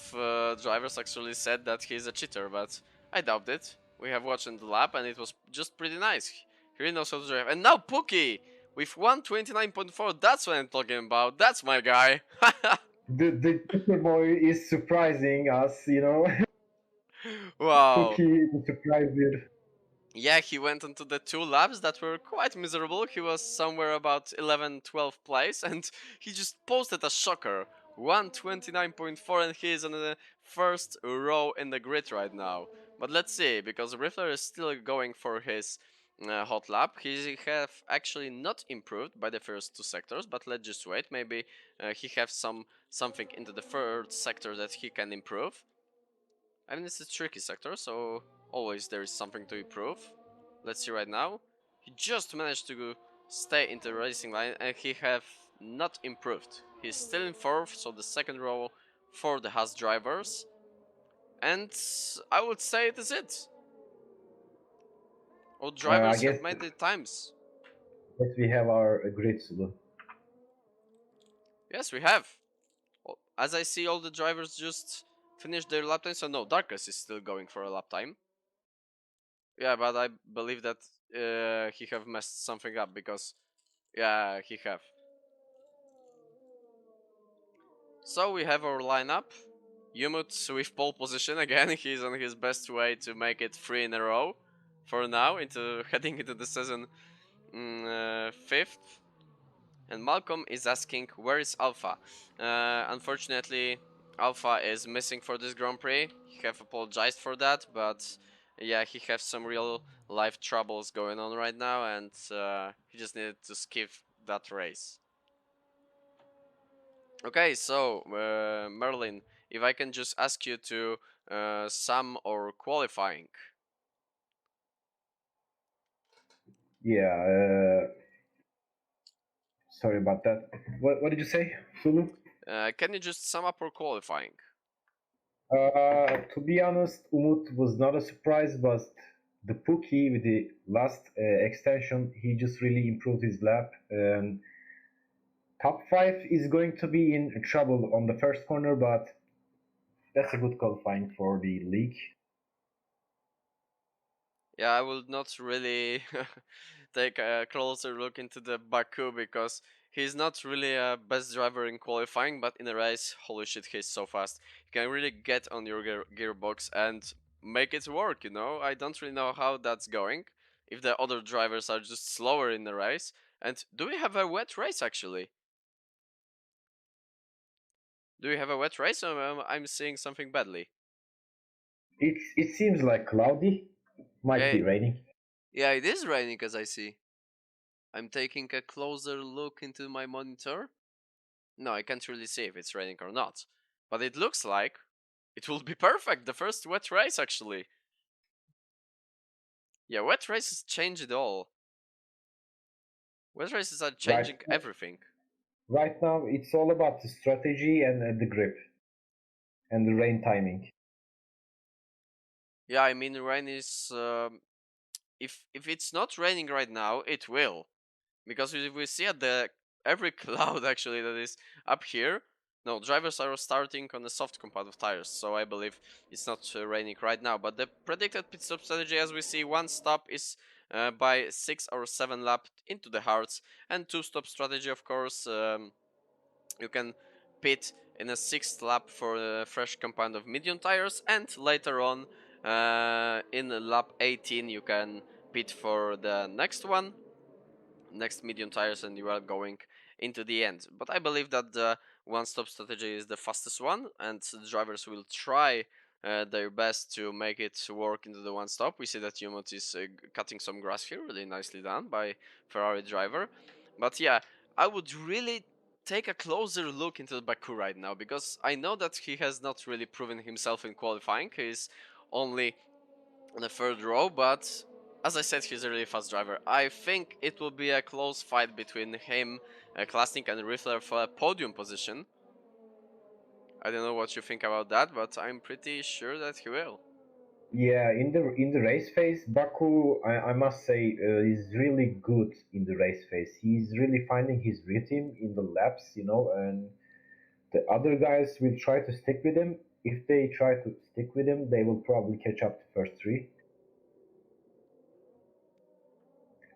Speaker 2: drivers actually said that he's a cheater, but I doubt it. We have watched in the lap and it was just pretty nice. He really knows how to drive. And now Pookie with 129.4. That's what I'm talking about. That's my guy.
Speaker 4: The Super Boy is surprising us.
Speaker 2: Wow.
Speaker 4: Cookie is surprised.
Speaker 2: Yeah, he went into the 2 laps that were quite miserable. He was somewhere about 11, 12th place, and he just posted a shocker. 129.4, and he is on the first row in the grid right now. But let's see, because Riffler is still going for his hot lap. He have actually not improved by the first 2 sectors, but let's just wait. Maybe he have something into the 3rd sector that he can improve. I mean, it's a tricky sector, so always there is something to improve. Let's see right now. He just managed to stay in the racing line, and he have not improved. He's still in 4th, so the second row for the Haas drivers. And I would say it is it. All
Speaker 4: I
Speaker 2: drivers
Speaker 4: guess,
Speaker 2: have made their times.
Speaker 4: we have our grid, Sulu.
Speaker 2: Yes, we have. As I see, all the drivers just finished their lap time. So no, Darkus is still going for a lap time. Yeah, but I believe that he have messed something up because yeah, he have. So we have our lineup. Umut with pole position again. He's on his best way to make it 3 in a row for now, into heading into the season 5th. And Malcolm is asking, where is Alpha? Unfortunately, Alpha is missing for this Grand Prix. He have apologized for that, but yeah, he has some real life troubles going on right now, and he just needed to skip that race. Okay, so Merlin, if I can just ask you to sum or qualifying.
Speaker 4: Yeah, sorry about that. What did you say, Sulu?
Speaker 2: Can you just sum up or qualifying?
Speaker 4: To be honest, Umut was not a surprise, but the Pookie with the last extension, he just really improved his lap. And top 5 is going to be in trouble on the first corner, but that's a good qualifying for the league.
Speaker 2: Yeah, I will not really take a closer look into the Baku because he's not really a best driver in qualifying, but in a race, holy shit, he's so fast. He can really get on your gearbox and make it work, you know? I don't really know how that's going, if the other drivers are just slower in the race. And do we have a wet race actually? Do we have a wet race or I'm seeing something badly?
Speaker 4: It seems like cloudy, might
Speaker 2: Yeah,
Speaker 4: be raining.
Speaker 2: yeah, it is raining as I see. I'm taking a closer look into my monitor. No, I can't really see if it's raining or not. But it looks like it will be perfect. The first wet race, actually. Yeah, wet races change it all. Wet races are
Speaker 4: Right,
Speaker 2: changing everything.
Speaker 4: right now, it's all about the strategy and the grip and the rain timing.
Speaker 2: Yeah, I mean, rain is. If it's not raining right now, it will. Because if we see at the every cloud actually that is up here, no, drivers are starting on a soft compound of tires, so I believe it's not raining right now. But the predicted pit stop strategy, as we see, one stop is by 6 or 7 lap into the hards, and two stop strategy, of course. You can pit in a 6th lap for a fresh compound of medium tires, and later on in lap 18 you can pit for the next one, next medium tires, and you are going into the end. But I believe that the one stop strategy is the fastest one, and the drivers will try their best to make it work into the one stop. We see that Umut is cutting some grass here, really nicely done by Ferrari driver. But yeah, I would really take a closer look into the Baku right now, because I know that he has not really proven himself in qualifying. He's only on the 3rd row, but as I said, he's a really fast driver. I think it will be a close fight between him, Klasnik, and Riffler for a podium position. I don't know what you think about that, but I'm pretty sure that he will.
Speaker 4: Yeah, in the race phase, Baku, I must say, is really good in the race phase. He's really finding his rhythm in the laps, and the other guys will try to stick with him. If they try to stick with him, they will probably catch up the first three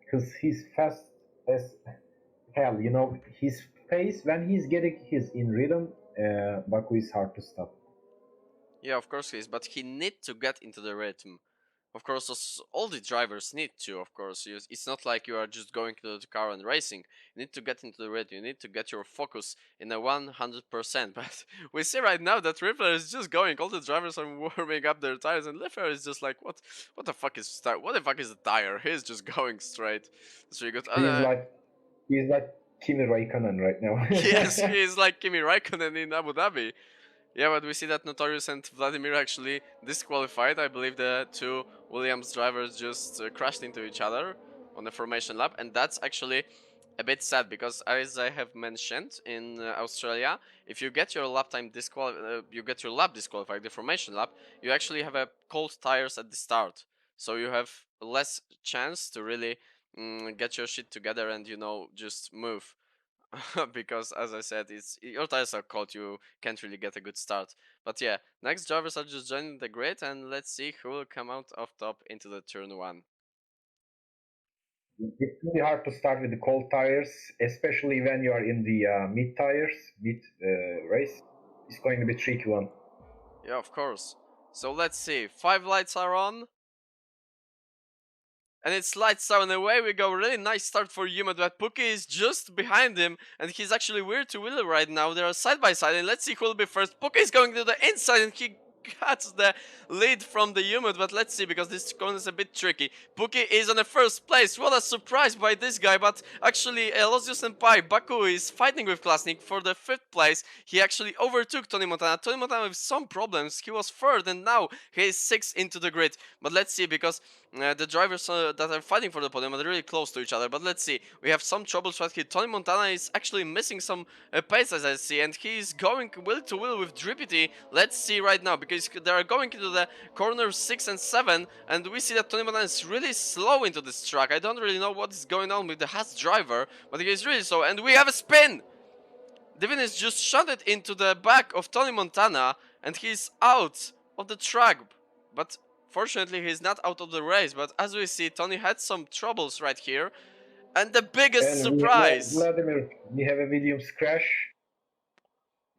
Speaker 4: because he's fast as hell. His pace when he's getting his in rhythm, Baku is hard to stop.
Speaker 2: Yeah, of course he is, but he need to get into the rhythm. Of course, all the drivers need to, of course. It's not like you are just going to the car and racing. You need to get into the rhythm. You need to get your focus in a 100%. But we see right now that Riffler is just going. All the drivers are warming up their tires, and Riffler is just like, what the fuck is what the fuck is the tire? He's just going straight. It's really good.
Speaker 4: He's like he's like Kimi Raikkonen right
Speaker 2: Yes,
Speaker 4: now.
Speaker 2: he is like Kimi Raikkonen in Abu Dhabi. Yeah, but we see that Notorious and Vladimir actually disqualified. I believe the two Williams drivers just crashed into each other on the formation lap, and that's actually a bit sad because, as I have mentioned in Australia, if you get your lap time you get your lap disqualified, the formation lap, you actually have a cold tires at the start, so you have less chance to really get your shit together and just move. Because as I said, it's your tires are cold, you can't really get a good start. But yeah, next drivers are just joining the grid, and let's see who will come out of top into the turn one.
Speaker 4: It's really hard to start with the cold tires, especially when you are in the mid tires, mid race. It's going to be a tricky one.
Speaker 2: Yeah, of course. So let's see. 5 lights are on. And it's lights out and away we go. Really nice start for Yuma, but Pookie is just behind him. And he's actually weird to wheel right now. They are side by side. And let's see who will be first. Pookie is going to the inside and he gets the lead from the Yumut, but let's see, because this corner is a bit tricky. Pookie is on the first place. What a surprise by this guy, but actually Elosius Senpai, Baku is fighting with Klasnik for the 5th place. He actually overtook Tony Montana. Tony Montana with some problems. He was 3rd and now he is 6th into the grid. But let's see, because the drivers that are fighting for the podium are really close to each other. But let's see, we have some troubles right here. Tony Montana is actually missing some pace, as I see, and he's going wheel to wheel with Drippity. Let's see right now, because they are going into the corner 6 and 7, and we see that Tony Montana is really slow into this track. I don't really know what is going on with the Haas driver, but he is really slow, and we have a spin! Devin is just shot it into the back of Tony Montana, and he's out of the track. But fortunately, he's not out of the race. But as we see, Tony had some troubles right here. And the biggest
Speaker 4: And
Speaker 2: surprise!
Speaker 4: Vladimir, we have a Williams crash.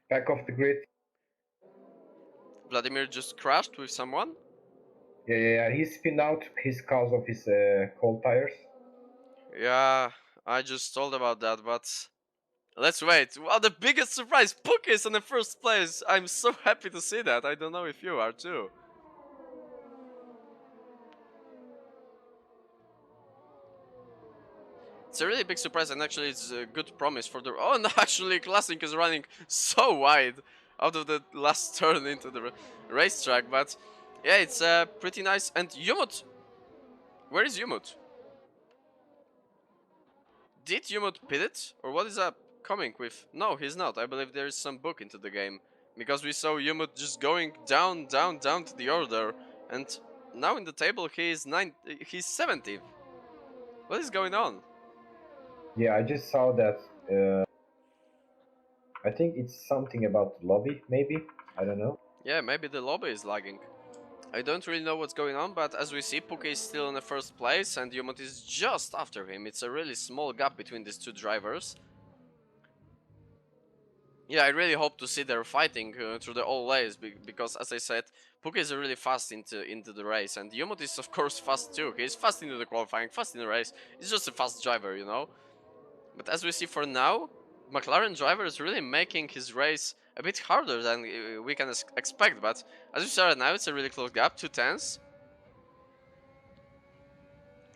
Speaker 4: Back off the grid.
Speaker 2: Vladimir just crashed with someone?
Speaker 4: Yeah, he spun out his cause of his cold tires.
Speaker 2: Yeah, I just told about that, but let's wait. Wow, the biggest surprise! Puck is in the first place! I'm so happy to see that. I don't know if you are too. It's a really big surprise, and actually it's a good promise for the... Oh, no, actually Classic is running so wide out of the last turn into the racetrack, but yeah, it's pretty nice. And Yumut! Where is Yumut? Did Yumut pit it? Or what is up coming with? No, he's not. I believe there is some book into the game, because we saw Yumut just going down, down, down to the order, and now in the table he's 70th. What is going on?
Speaker 4: Yeah, I just saw that. I think it's something about the lobby, maybe. I don't know.
Speaker 2: Yeah, maybe the lobby is lagging. I don't really know what's going on, but as we see, Puke is still in the first place and Yumut is just after him. It's a really small gap between these two drivers. Yeah, I really hope to see them fighting through the whole race, because as I said, Puke is really fast into the race, and Yumut is of course fast too. He's fast into the qualifying, fast in the race. He's just a fast driver, you know. But as we see for now, McLaren driver is really making his race a bit harder than we can expect. But as we saw right now, it's a really close gap, 2 tenths.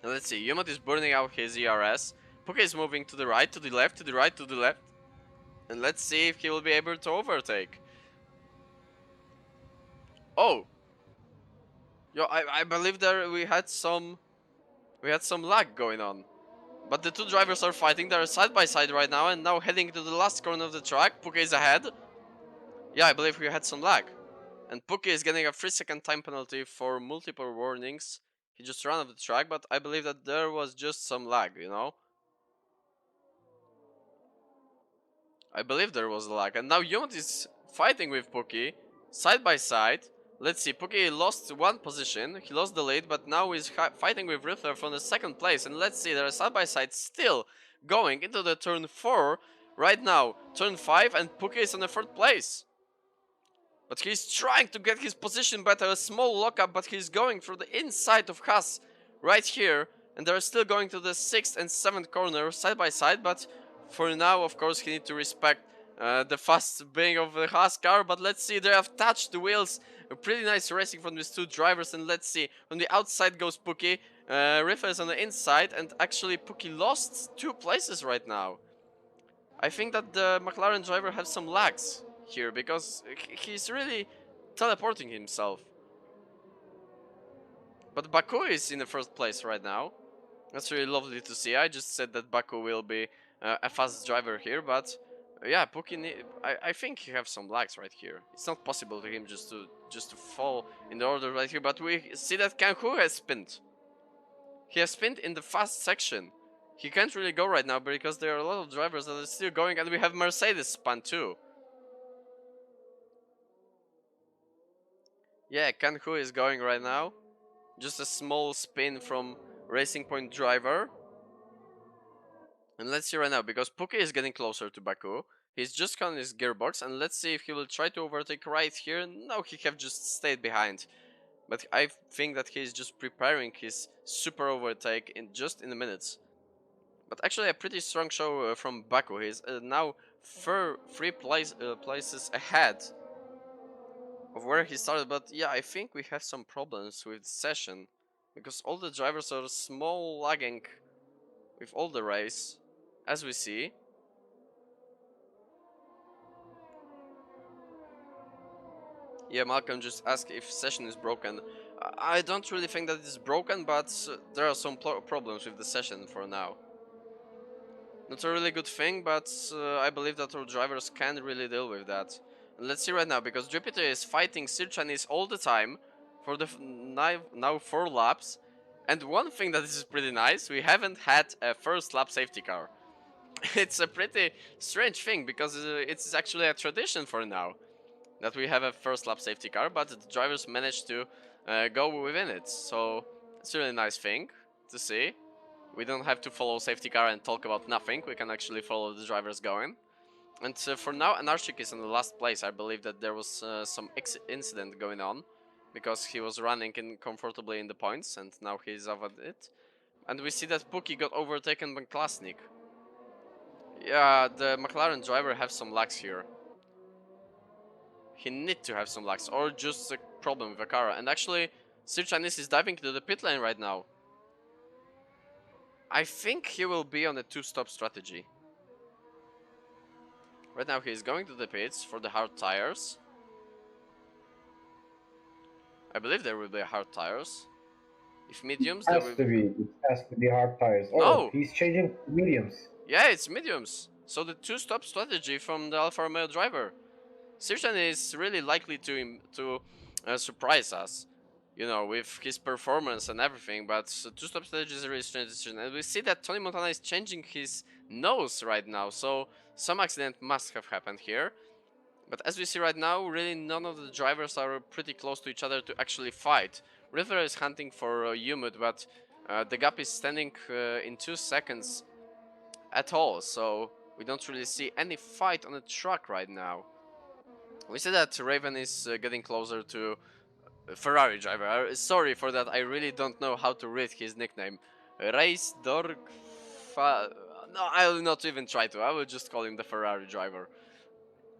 Speaker 2: And let's see, Yumut is burning out his ERS. Puke is moving to the right, to the left, to the right, to the left. And let's see if he will be able to overtake. Oh! Yo, I believe there we had some lag going on. But the two drivers are fighting, they're side by side right now, and now heading to the last corner of the track. Puke is ahead. Yeah, I believe we had some lag. And Puke is getting a 3-second time penalty for multiple warnings. He just ran off the track, but I believe that there was just some lag, you know? I believe there was a lag. And now Yumut is fighting with Puki, side by side. Let's see, Puki lost one position, he lost the lead, but now he's fighting with Riffler from the 2nd place. And let's see, they're side by side still going into the turn 4 right now. Turn 5, and Puki is in the 3rd place. But he's trying to get his position better, a small lockup, but he's going through the inside of Haas right here. And they're still going to the 6th and 7th corner side by side, but for now, of course, he needs to respect the fast being of the Haas car. But let's see, they have touched the wheels. A pretty nice racing from these two drivers. And let's see, from the outside goes Puki. Rifa is on the inside, and actually Puki lost 2 places right now. I think that the McLaren driver has some lags here, because he's really teleporting himself. But Baku is in the 1st place right now. That's really lovely to see. I just said that Baku will be a fast driver here, but yeah, I think he have some lags right here. It's not possible for him just to fall in the order right here, but we see that Kanhu has spinned. He has spinned in the fast section. He can't really go right now because there are a lot of drivers that are still going, and we have Mercedes spun too. Yeah, Kanhu is going right now. Just a small spin from Racing Point driver. And let's see right now, because Puki is getting closer to Baku. He's just on his gearbox, and let's see if he will try to overtake right here. No, he have just stayed behind. But I think that he's just preparing his super overtake in the minutes. But actually a pretty strong show from Baku. He's now three places ahead of where he started. But yeah, I think we have some problems with the session, because all the drivers are small lagging with all the race, as we see. Yeah, Malcolm just asked if session is broken. I don't really think that it's broken, but there are some problems with the session for now. Not a really good thing, but I believe that our drivers can really deal with that. And let's see right now, because Jupiter is fighting Sir Chinese all the time for the now 4 laps. And one thing that is pretty nice, we haven't had a first lap safety car. It's a pretty strange thing, because it's actually a tradition for now that we have a first lap safety car, but the drivers managed to go within it. So it's a really nice thing to see. We don't have to follow safety car and talk about nothing. We can actually follow the drivers going. And for now, Anarchik is in the last place. I believe that there was some incident going on, because he was running comfortably in the points, and now he's over it. And we see that Puki got overtaken by Klasnik. Yeah, the McLaren driver have some lags here. He need to have some lags, or just a problem with the car. And actually, Sir Chinese is diving to the pit lane right now. I think he will be on a 2-stop strategy. Right now he is going to the pits for the hard tires. I believe there will be hard tires. If mediums, there will be...
Speaker 4: It has to be hard tires. Oh,
Speaker 2: No!
Speaker 4: he's changing to mediums.
Speaker 2: Yeah, it's mediums. So the 2-stop strategy from the Alfa Romeo driver. Sirchan is really likely to surprise us, you know, with his performance and everything, but 2-stop strategy is a really strange decision. And we see that Tony Montana is changing his nose right now, so some accident must have happened here. But as we see right now, really none of the drivers are pretty close to each other to actually fight. River is hunting for Umut, but the gap is standing in 2 seconds at all, so we don't really see any fight on the track right now. We see that Raven is getting closer to Ferrari driver. Sorry for that, I really don't know how to read his nickname. Race Dorg... No, I will not even try to, I will just call him the Ferrari driver.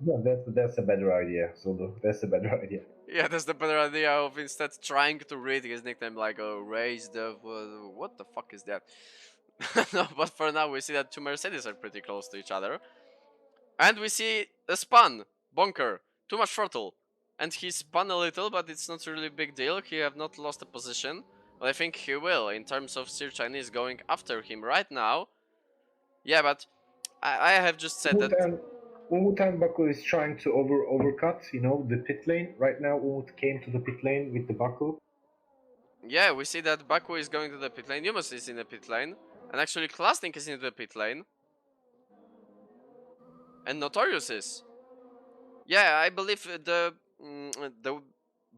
Speaker 4: No, that's a better idea, Zulu. That's a better idea.
Speaker 2: Yeah, that's the better idea of instead trying to read his nickname like Race the... what the fuck is that? No, but for now we see that 2 Mercedes are pretty close to each other. And we see a spun! Bonker! Too much throttle! And he spun a little, but it's not really a big deal. He have not lost a position. But I think he will, in terms of Sir Chinese going after him right now. Yeah, but I have just said that...
Speaker 4: Umut and Baku is trying to overcut, you know, the pit lane. Right now, Umut came to the pit lane with the Baku.
Speaker 2: Yeah, we see that Baku is going to the pit lane, Yumas is in the pit lane, and actually Klasnik is in the pit lane. And Notorious is. Yeah, I believe the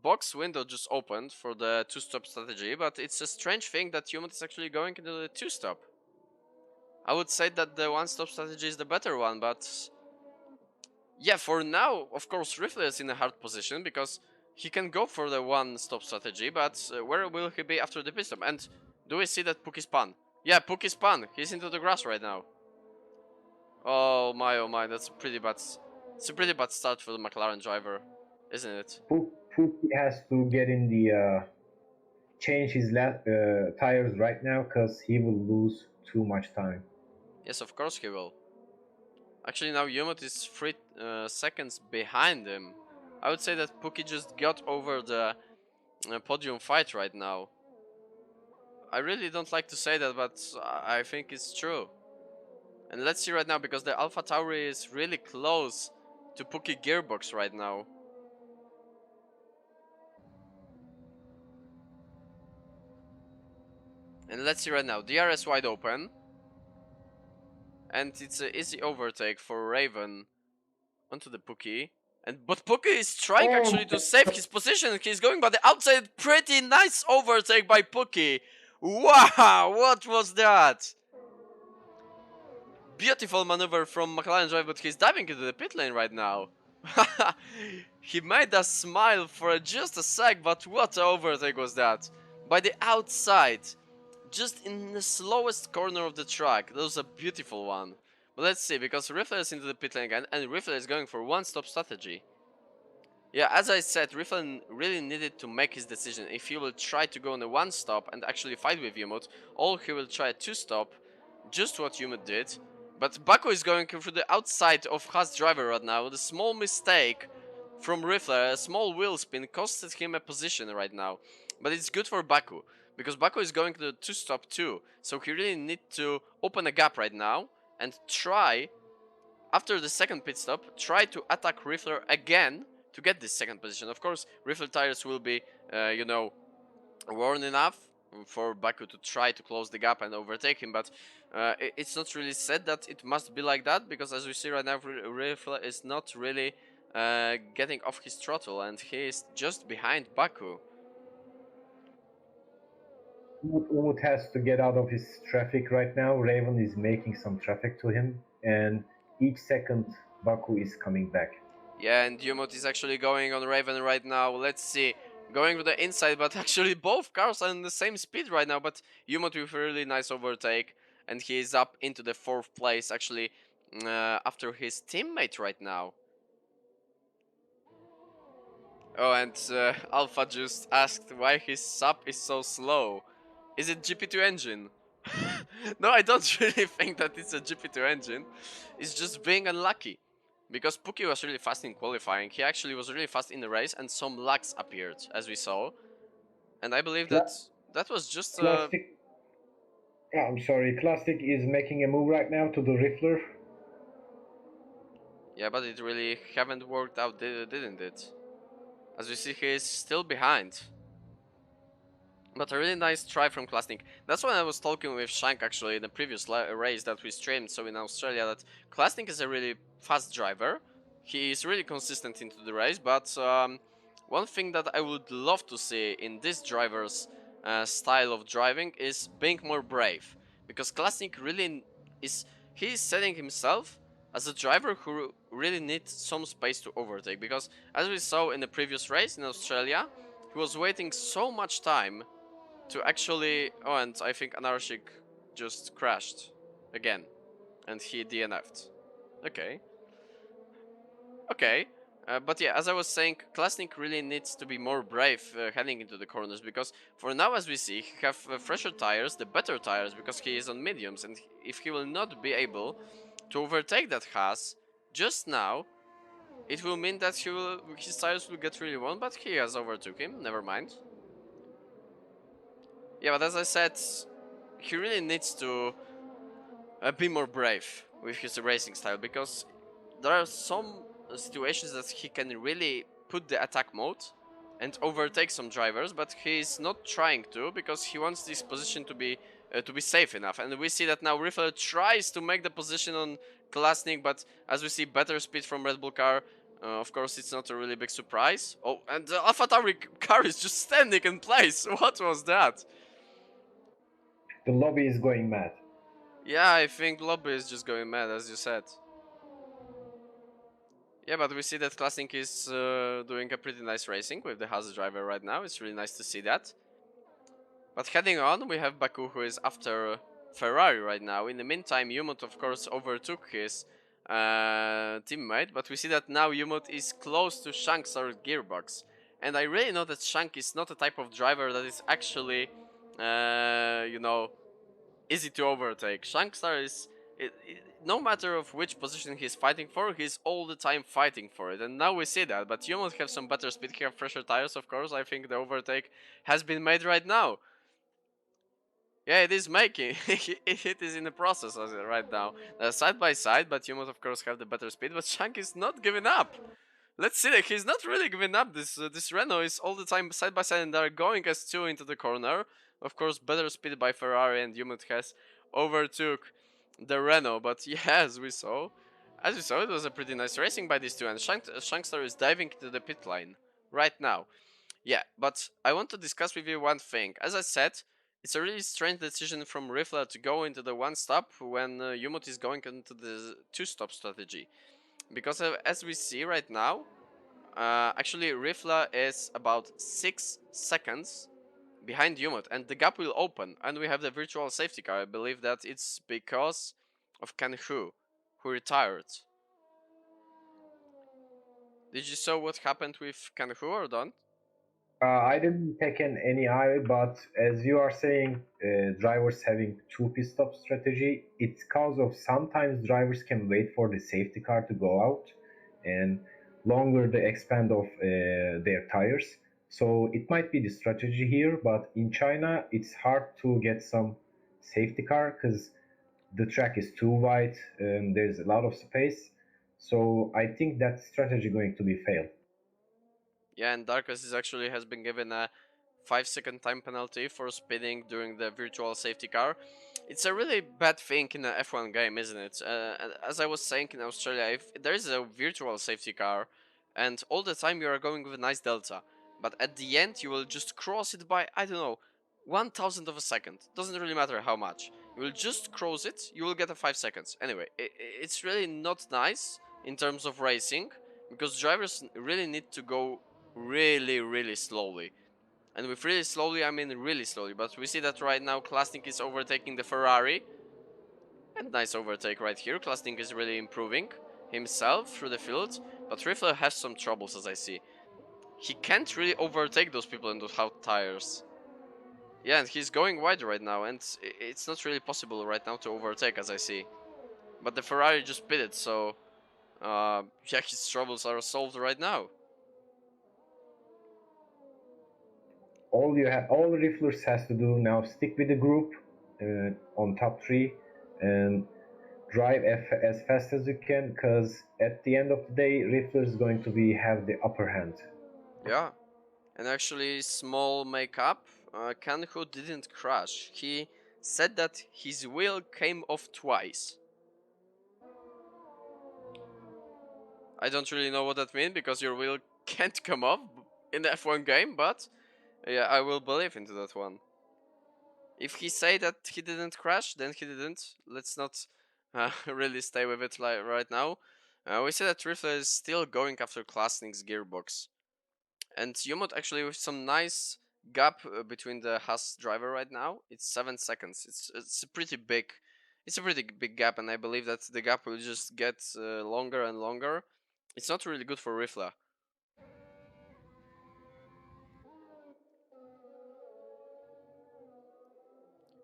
Speaker 2: box window just opened for the 2-stop strategy, but it's a strange thing that Yumat is actually going into the 2-stop. I would say that the 1-stop strategy is the better one, but... yeah, for now, of course, Riffle is in a hard position, because he can go for the 1-stop strategy, but where will he be after the pit stop? And do we see that Puki spun? Yeah, Puki spun. He's into the grass right now. Oh my, that's a pretty bad... it's a pretty bad start for the McLaren driver, isn't it?
Speaker 4: Puki has to get in the... change his tires right now, because he will lose too much time.
Speaker 2: Yes, of course he will. Actually, now Yumut is 3 seconds behind him. I would say that Puki just got over the podium fight right now. I really don't like to say that, but I think it's true. And let's see right now, because the Alpha Tauri is really close to Pookie Gearbox right now. And let's see right now, DRS wide open. And it's an easy overtake for Raven onto the Pookie. But Pookie is trying actually to save his position. He's going by the outside. Pretty nice overtake by Pookie. Wow, what was that? Beautiful maneuver from McLaren Drive, but he's diving into the pit lane right now. He made us smile for just a sec, but what an overtake was that? By the outside, just in the slowest corner of the track. That was a beautiful one. But let's see, because Riffler is into the pit lane again, and Riffler is going for one-stop strategy. Yeah, as I said, Riffler really needed to make his decision. If he will try to go on a one-stop and actually fight with Yumut, or he will try a two-stop, just what Yumut did. But Baku is going through the outside of Haas driver right now. The small mistake from Riffler, a small wheel spin, costed him a position right now. But it's good for Baku, because Baku is going to the two-stop too. So he really needs to open a gap right now and try, after the second pit stop, try to attack Riffler again to get this second position. Of course, Riffler tires will be, worn enough for Baku to try to close the gap and overtake him, but it's not really said that it must be like that, because as we see right now, Riffler is not really getting off his throttle, and he is just behind Baku.
Speaker 4: Umut has to get out of his traffic right now. Raven is making some traffic to him, and each second Baku is coming back.
Speaker 2: Yeah, and Yumut is actually going on Raven right now. Let's see. Going to the inside, but actually both cars are in the same speed right now. But Yumut with a really nice overtake. And he is up into the 4th place, actually, after his teammate right now. Oh, and Alpha just asked why his sub is so slow. Is it GP2 engine? No, I don't really think that it's a GP2 engine. It's just being unlucky. Because Pookie was really fast in qualifying. He actually was really fast in the race, and some lags appeared, as we saw. And I believe that that was just
Speaker 4: Plastic. I'm sorry, Plastic is making a move right now to the Riffler.
Speaker 2: yeah, but it really haven't worked out, didn't it? As we see, he is still behind. But a really nice try from Klasnik. That's when I was talking with Shank actually in the previous race that we streamed, so in Australia, that Klasnik is a really fast driver. He is really consistent into the race, but one thing that I would love to see in this driver's style of driving is being more brave. Because Klasnik really is, he is setting himself as a driver who really needs some space to overtake. Because as we saw in the previous race in Australia, he was waiting so much time to actually... Oh, and I think Anarchik just crashed again, and he DNF'd. Okay. Okay. But yeah, as I was saying, Klasnik really needs to be more brave heading into the corners, because for now, as we see, he have fresher tires, the better tires, because he is on mediums, and if he will not be able to overtake that Haas just now, it will mean that his tires will get really worn, but he has overtook him, never mind. Yeah, but as I said, he really needs to be more brave with his racing style, because there are some situations that he can really put the attack mode and overtake some drivers, but he's not trying to, because he wants this position to be safe enough. And we see that now Riffler tries to make the position on Klasnik, but as we see better speed from Red Bull car, of course it's not a really big surprise. Oh, and the AlphaTauri car is just standing in place. What was that?
Speaker 4: The lobby is going mad.
Speaker 2: Yeah, I think Lobby is just going mad, as you said. Yeah, but we see that Klasnik is doing a pretty nice racing with the Haas driver right now. It's really nice to see that. But heading on, we have Baku, who is after Ferrari right now. In the meantime, Yumut, of course, overtook his teammate. But we see that now Yumut is close to Shank's gearbox. And I really know that Shank is not a type of driver that is actually, easy to overtake. Shankstar is, no matter of which position he's fighting for, he's all the time fighting for it. And now we see that, but Yumut have some better speed, he have fresher tires, of course. I think the overtake has been made right now. Yeah, it is making. It is in the process right now. Side by side, but Yumot of course have the better speed. But Shank is not giving up. Let's see that he's not really giving up. This Renault is all the time side by side, and they're going as two into the corner. Of course, better speed by Ferrari, and Yumot has overtook the Renault. But yeah, as we saw, it was a pretty nice racing by these two, and Shankster is diving into the pit lane right now. Yeah, but I want to discuss with you one thing. As I said, it's a really strange decision from Rifla to go into the one stop when Yumot is going into the two stop strategy. Because as we see right now, actually Rifla is about 6 seconds behind Yumot, and the gap will open, and we have the virtual safety car. I believe that it's because of Ken Hu, who retired. Did you saw what happened with Ken Hu or don't?
Speaker 4: I didn't take in any eye, but as you are saying, drivers having two pit stop strategy, it's cause of sometimes drivers can wait for the safety car to go out and longer the expand of their tires. So it might be the strategy here, but in China, it's hard to get some safety car because the track is too wide and there's a lot of space. So I think that strategy going to be failed.
Speaker 2: Yeah, and Darkus is actually has been given a 5-second time penalty for speeding during the virtual safety car. It's a really bad thing in an F1 game, isn't it? As I was saying in Australia, if there is a virtual safety car, and all the time you are going with a nice delta, but at the end you will just cross it by, I don't know, 1,000th of a second. Doesn't really matter how much. You will just cross it, you will get a 5 seconds. Anyway, it's really not nice in terms of racing, because drivers really need to go really slowly. And with really slowly, I mean really slowly. But we see that right now Klasnik is overtaking the Ferrari. And nice overtake right here. Klasnik is really improving himself through the field. But Riffler has some troubles, as I see. He can't really overtake those people in those hot tires. Yeah, and he's going wide right now. And it's not really possible right now to overtake, as I see. But the Ferrari just pitted, so yeah, his troubles are solved right now.
Speaker 4: All Rifflers has to do now stick with the group on top three and drive as fast as you can because at the end of the day Riffler is going to be have the upper hand.
Speaker 2: Yeah. And actually, small makeup, Kanho didn't crash. He said that his wheel came off twice. I don't really know what that means because your wheel can't come off in the F1 game, but yeah, I will believe into that one. If he say that he didn't crash, then he didn't. Let's not really stay with it right now. We see that Riffler is still going after Klasnik's gearbox. And Yumot actually with some nice gap between the Haas driver right now. It's 7 seconds. It's a pretty big gap, and I believe that the gap will just get longer and longer. It's not really good for Rifla.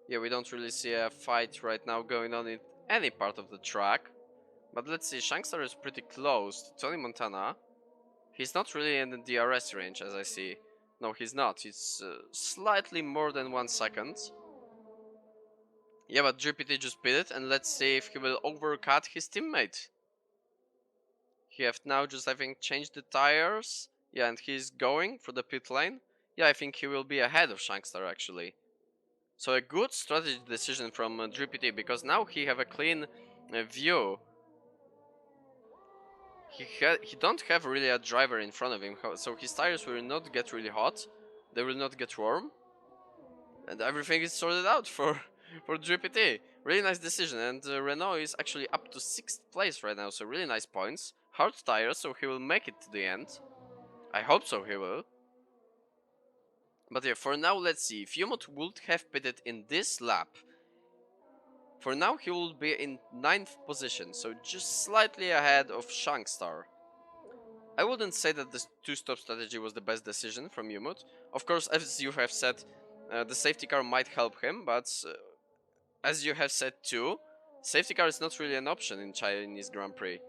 Speaker 2: Yeah, we don't really see a fight right now going on in any part of the track. But let's see, Shankstar is pretty close to Tony Montana. He's not really in the DRS range, as I see. No, he's not. He's slightly more than 1 second. Yeah, but GPT just beat it, and let's see if he will overcut his teammate. He have now just, I think, changed the tires. Yeah, and he's going for the pit lane. Yeah, I think he will be ahead of Shankstar, actually. So a good strategy decision from GPT, because now he have a clean view. He don't have really a driver in front of him, so his tires will not get really hot. They will not get warm. And everything is sorted out for for GPT. Really nice decision, and Renault is actually up to 6th place right now, so really nice points. Hard tires, so he will make it to the end. I hope so, he will. But yeah, for now, let's see. If Yumot would have pitted in this lap, for now he will be in 9th position, so just slightly ahead of Shankstar. I wouldn't say that the two-stop strategy was the best decision from Yumut. Of course, as you have said, the safety car might help him, but as you have said too, safety car is not really an option in Chinese Grand Prix.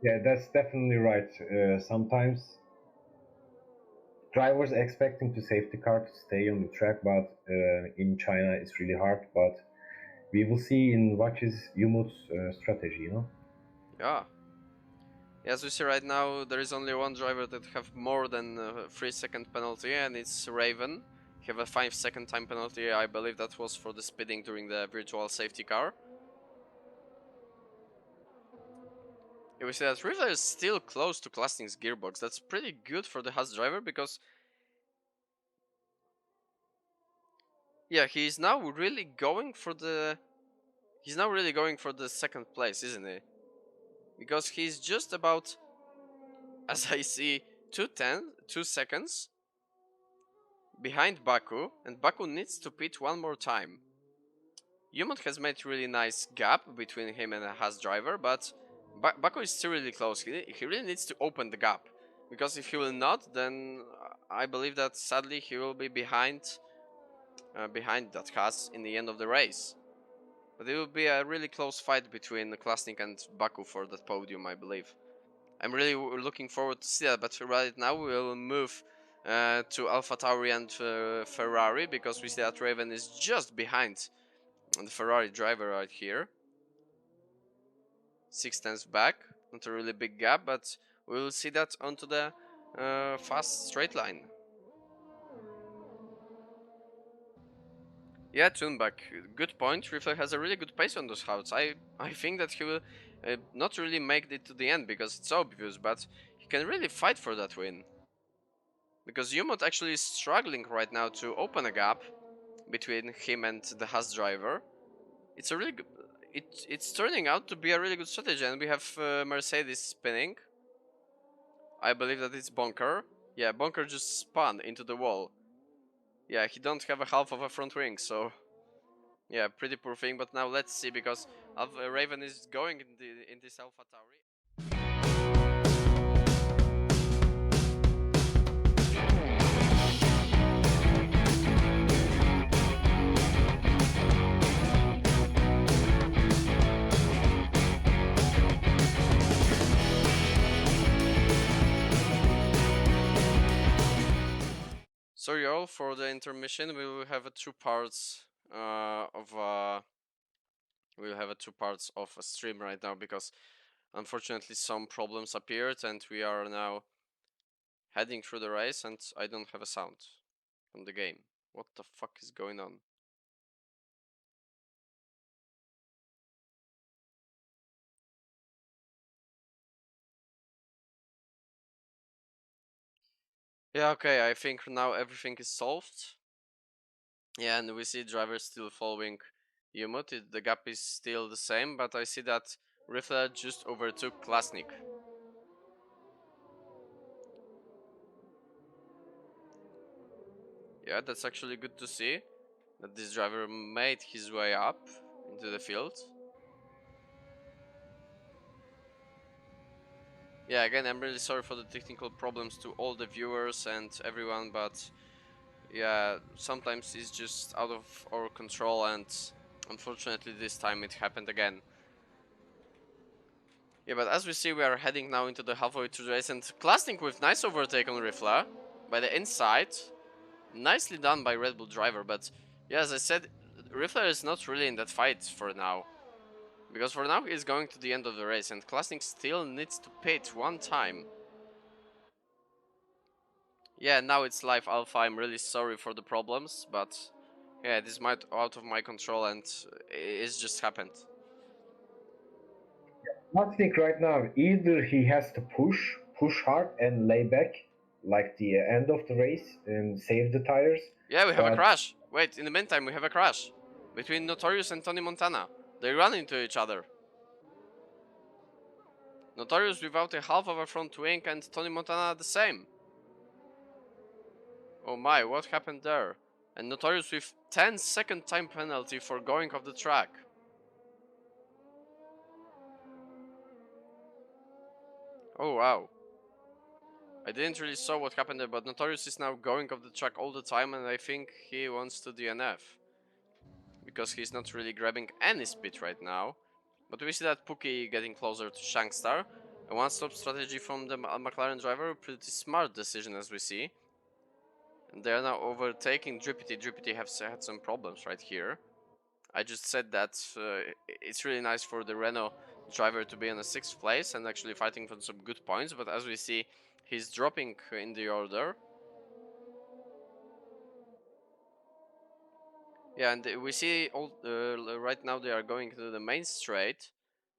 Speaker 4: Yeah, that's definitely right. Sometimes drivers expecting to safety car to stay on the track, but in China it's really hard. But we will see in what is Umut's strategy, you know.
Speaker 2: Yeah. As we see right now, there is only one driver that have more than 3 second penalty, and it's Raven. He have a 5 second time penalty. I believe that was for the speeding during the virtual safety car. Yeah, we see that River is still close to Klasnik's gearbox. That's pretty good for the Haas driver because, yeah, he's now really going for the second place, isn't he? Because he's just about, as I see, 2 seconds behind Baku, and Baku needs to pit one more time. Yumot has made really nice gap between him and a Haas driver, but Baku is still really close. He really needs to open the gap, because if he will not, then I believe that sadly he will be behind that Haas in the end of the race. But it will be a really close fight between Klasnik and Baku for that podium, I believe. I'm really looking forward to see that, but right now we will move to AlphaTauri and Ferrari, because we see that Raven is just behind the Ferrari driver right here. 6 tenths back, not a really big gap, but we will see that onto the fast straight line. Yeah, Thunberg, good point. Riffler has a really good pace on those routes. I think that he will not really make it to the end because it's obvious, but he can really fight for that win. Because Yumot actually is struggling right now to open a gap between him and the Haas driver. It's a really good, it's turning out to be a really good strategy, and we have Mercedes spinning. I believe that it's Bonker. Yeah, Bonker just spun into the wall. Yeah, he don't have a half of a front wing, so yeah, pretty poor thing. But now let's see, because Raven is going in this AlphaTauri. Sorry all for the intermission. We will have two parts of we'll have two parts of a stream right now, because unfortunately some problems appeared and we are now heading through the race and I don't have a sound from the game. What the fuck is going on? Yeah, okay, I think now everything is solved. Yeah, and we see drivers still following Yumut. The gap is still the same, but I see that Riffler just overtook Klasnik. Yeah, that's actually good to see, that this driver made his way up into the field. Yeah, again, I'm really sorry for the technical problems to all the viewers and everyone, but yeah, sometimes it's just out of our control, and unfortunately this time it happened again. Yeah, but as we see, we are heading now into the halfway through the race, and Klasnik with nice overtake on Rifla by the inside. Nicely done by Red Bull driver, but yeah, as I said, Rifla is not really in that fight for now. Because for now he's going to the end of the race, and Klasnik still needs to pit one time. Yeah, now it's live alpha. I'm really sorry for the problems, but yeah, this might out of my control, and it's just happened.
Speaker 4: I think right now either he has to push hard and lay back like the end of the race and save the tires.
Speaker 2: Yeah, we have a
Speaker 4: But
Speaker 2: crash. Wait, in the meantime, we have a crash between Notorious and Tony Montana. They run into each other. Notorious without a half of a front wing, and Tony Montana the same. Oh my, what happened there? And Notorious with 10-second time penalty for going off the track. Oh wow. I didn't really saw what happened there, but Notorious is now going off the track all the time, and I think he wants to DNF. Because he's not really grabbing any speed right now. But we see that Pookie getting closer to Shankstar. A one-stop strategy from the McLaren driver, pretty smart decision as we see. And they are now overtaking Drippity. Drippity have had some problems right here. I just said that it's really nice for the Renault driver to be in the 6th place and actually fighting for some good points, but as we see, he's dropping in the order. Yeah, and we see right now they are going to the main straight.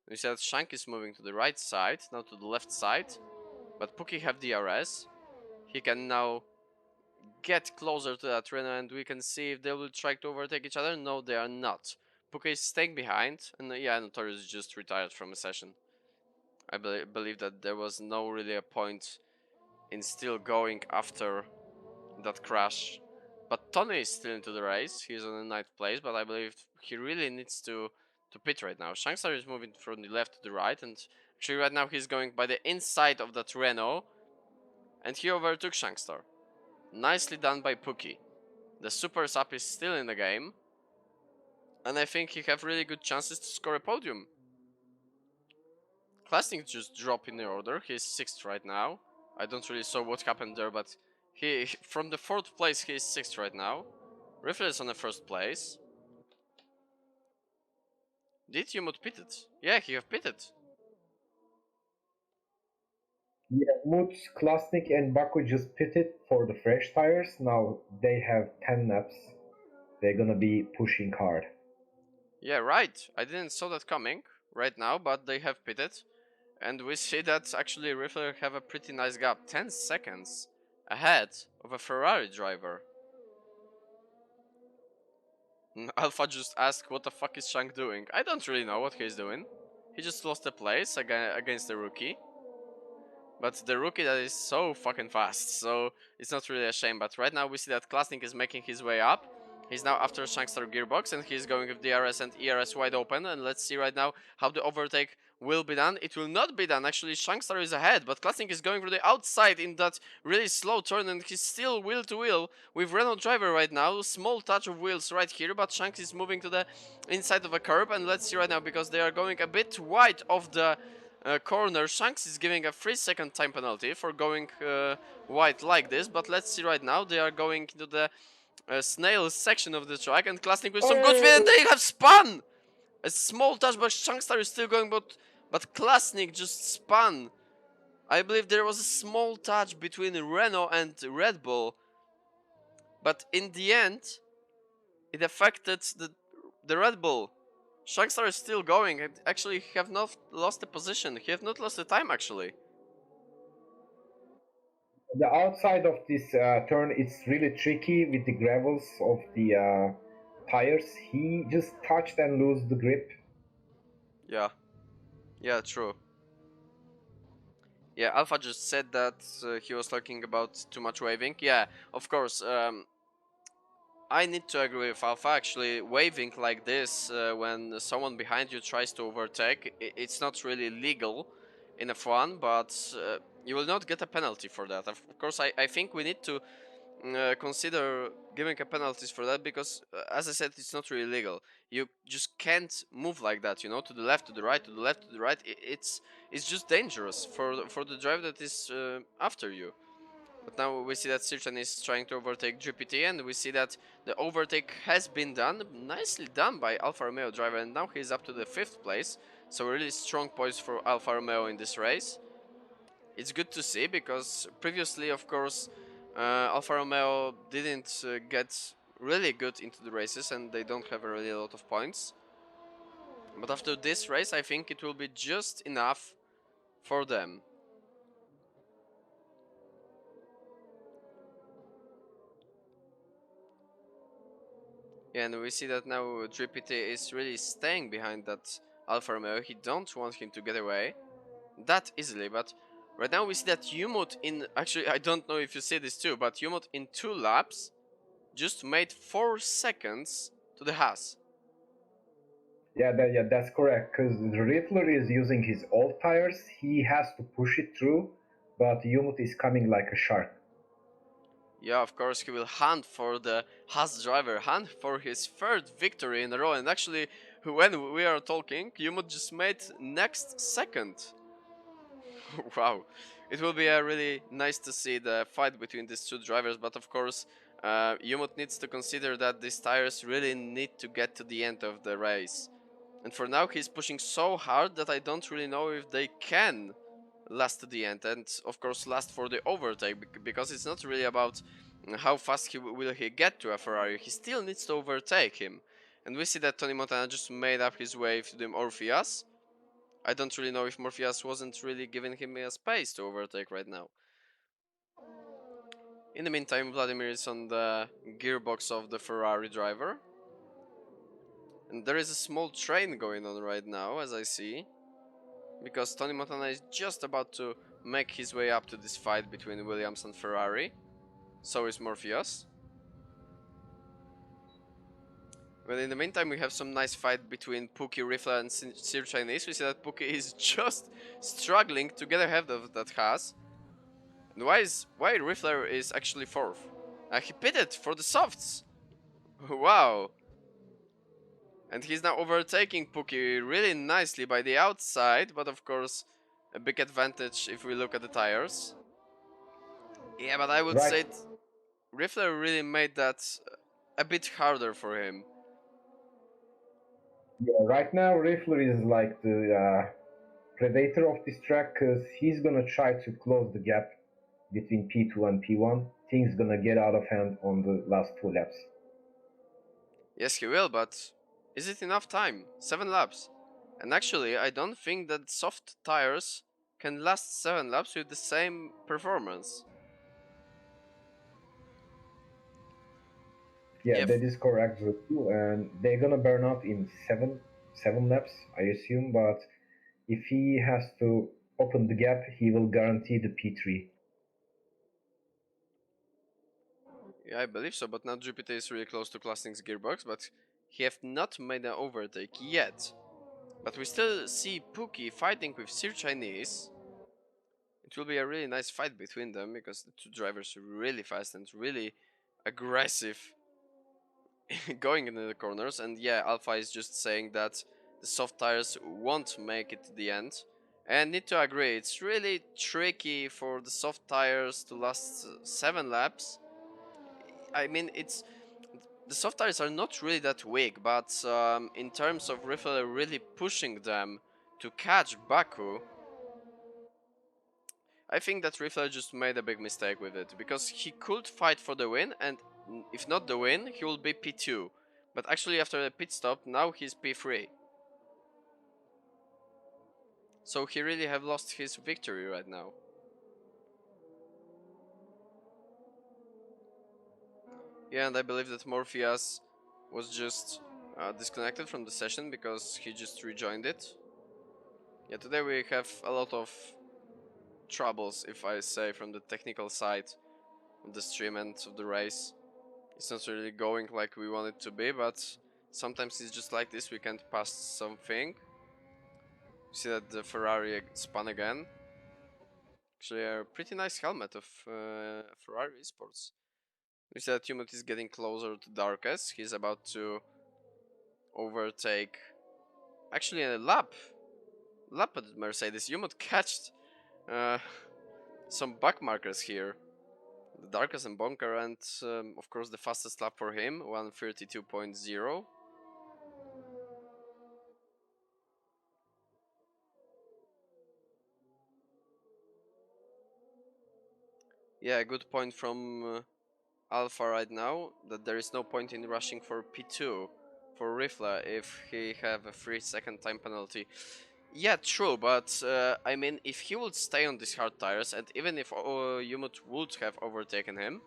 Speaker 2: We see that Shank is moving to the right side, now to the left side, but Pookie have DRS. He can now get closer to that Renault and we can see if they will try to overtake each other. No, they are not. Pookie is staying behind, and yeah, Notorious just retired from a session. I believe that there was no really a point in still going after that crash. But Tony is still into the race. He's on the 9th place, but I believe he really needs to pit right now. Shangstar is moving from the left to the right, and actually right now he's going by the inside of that Renault, and he overtook Shangstar. Nicely done by Pookie. The super sub is still in the game, and I think he have really good chances to score a podium. Klasnik just dropped in the order. He's 6th right now. I don't really saw what happened there, but he from the 4th place he's 6th right now. Riffle is on the 1st place. Did Yumut pitted? Yeah, he have pitted.
Speaker 4: Yeah, Mutz, Klasnik, and Baku just pitted for the fresh tires. Now they have 10 laps. They're gonna be pushing hard.
Speaker 2: Yeah, right. I didn't saw that coming right now, but they have pitted. And we see that actually Riffler have a pretty nice gap. 10 seconds ahead of a Ferrari driver. Alpha just asked what the fuck is Shank doing. I don't really know what he's doing. He just lost a place against the rookie. But the rookie that is so fucking fast, so it's not really a shame. But right now we see that Klasnik is making his way up. He's now after Shankster gearbox and he's going with DRS and ERS wide open. And let's see right now how the overtake will be done. It will not be done. Actually, Shankster is ahead, but Klasnik is going for the outside in that really slow turn and he's still wheel to wheel with Renault driver right now. Small touch of wheels right here, but Shanks is moving to the inside of a curb. And let's see right now because they are going a bit wide of the corner. Shanks is giving a 3-second time penalty for going wide like this, but let's see right now. They are going into the snail section of the track, and Klasnik with some good speed, and they have spun! A small touch, but Shangstar is still going, but Klasnik just spun. I believe there was a small touch between Renault and Red Bull, but in the end, it affected the Red Bull. Shangstar is still going and actually have not lost the position. He have not lost the time actually.
Speaker 4: The outside of this turn it's really tricky with the gravels of the tires. He just touched and lose the grip.
Speaker 2: Yeah, true. Yeah, Alpha just said that he was talking about too much waving. Yeah, of course. I need to agree with Alpha. Actually, waving like this when someone behind you tries to overtake, it's not really legal in F1, but you will not get a penalty for that. Of course, I think we need to consider giving a penalties for that because, as I said, it's not really legal. You just can't move like that, you know, to the left, to the right, to the left, to the right. It's just dangerous for the driver that is after you. But now we see that Sirchan is trying to overtake GPT, and we see that the overtake has been done. Nicely done by Alfa Romeo driver, and now he's up to the 5th place. So really strong points for Alfa Romeo in this race. It's good to see, because previously, of course, Alfa Romeo didn't get really good into the races, and they don't have really a lot of points. But after this race, I think it will be just enough for them. Yeah, and we see that now Drippity is really staying behind that Alfa Romeo. He don't want him to get away that easily, but right now we see that Umut in... Actually, I don't know if you see this too, but Umut in 2 laps just made 4 seconds to the Haas.
Speaker 4: Yeah, that's correct. Because Riffler is using his old tires, he has to push it through, but Umut is coming like a shark.
Speaker 2: Yeah, of course, he will hunt for the Haas driver, hunt for his 3rd victory in a row. And actually, when we are talking, Umut just made next second. Wow. it will be really nice to see the fight between these two drivers, but of course, Yumut needs to consider that these tires really need to get to the end of the race. And for now, he's pushing so hard that I don't really know if they can last to the end, and of course last for the overtake, because it's not really about how fast will he get to a Ferrari. He still needs to overtake him. And we see that Tony Montana just made up his way to the Morpheus. I don't really know if Morpheus wasn't really giving him a space to overtake right now. In the meantime, Vladimir is on the gearbox of the Ferrari driver. And there is a small train going on right now, as I see. Because Tony Montana is just about to make his way up to this fight between Williams and Ferrari. So is Morpheus. But in the meantime, we have some nice fight between Pookie, Riffler, and Sir Chinese. We see that Pookie is just struggling to get ahead of that Haas. And why Riffler is actually fourth? He pitted for the softs. Wow. And he's now overtaking Pookie really nicely by the outside, but of course a big advantage if we look at the tires. Yeah, but I would say Riffler really made that a bit harder for him.
Speaker 4: Yeah, right now Riffler is like the predator of this track because he's gonna try to close the gap between P2 and P1. Things gonna get out of hand on the last 2 laps.
Speaker 2: Yes, he will, but is it enough time? 7 laps. And actually, I don't think that soft tires can last 7 laps with the same performance.
Speaker 4: Yeah, that is correct too, and they're gonna burn out in seven laps, I assume. But if he has to open the gap, he will guarantee the P3.
Speaker 2: Yeah, I believe so, but now Jupiter is really close to Klasnik's gearbox, but he have not made an overtake yet. But we still see Pookie fighting with Sir Chinese. It will be a really nice fight between them, because the two drivers are really fast and really aggressive going into the corners. And yeah, Alpha is just saying that the soft tires won't make it to the end. And need to agree, it's really tricky for the soft tires to last 7 laps. I mean, the soft tires are not really that weak, but in terms of Riffle really pushing them to catch Baku, I think that Riffle just made a big mistake with it, because he could fight for the win, and if not the win, he will be P2. But actually after the pit stop, now he's P3. So he really have lost his victory right now. Yeah, and I believe that Morpheus was just disconnected from the session because he just rejoined it. Yeah, today we have a lot of troubles, if I say, from the technical side of the stream and of the race. It's not really going like we want it to be, but sometimes it's just like this, we can't pass something. See that the Ferrari spun again. Actually, a pretty nice helmet of Ferrari Esports. We see that Humut is getting closer to Darkest. He's about to overtake. Actually, a lap at Mercedes. Humut catched some back markers here. The Darkest and Bonker, and of course the fastest lap for him, 1:32.0. Yeah, a good point from Alpha right now, that there is no point in rushing for P2 for Rifla if he have a 3-second time penalty. Yeah, true, but I mean, if he would stay on these hard tires, and even if Yumut would have overtaken him,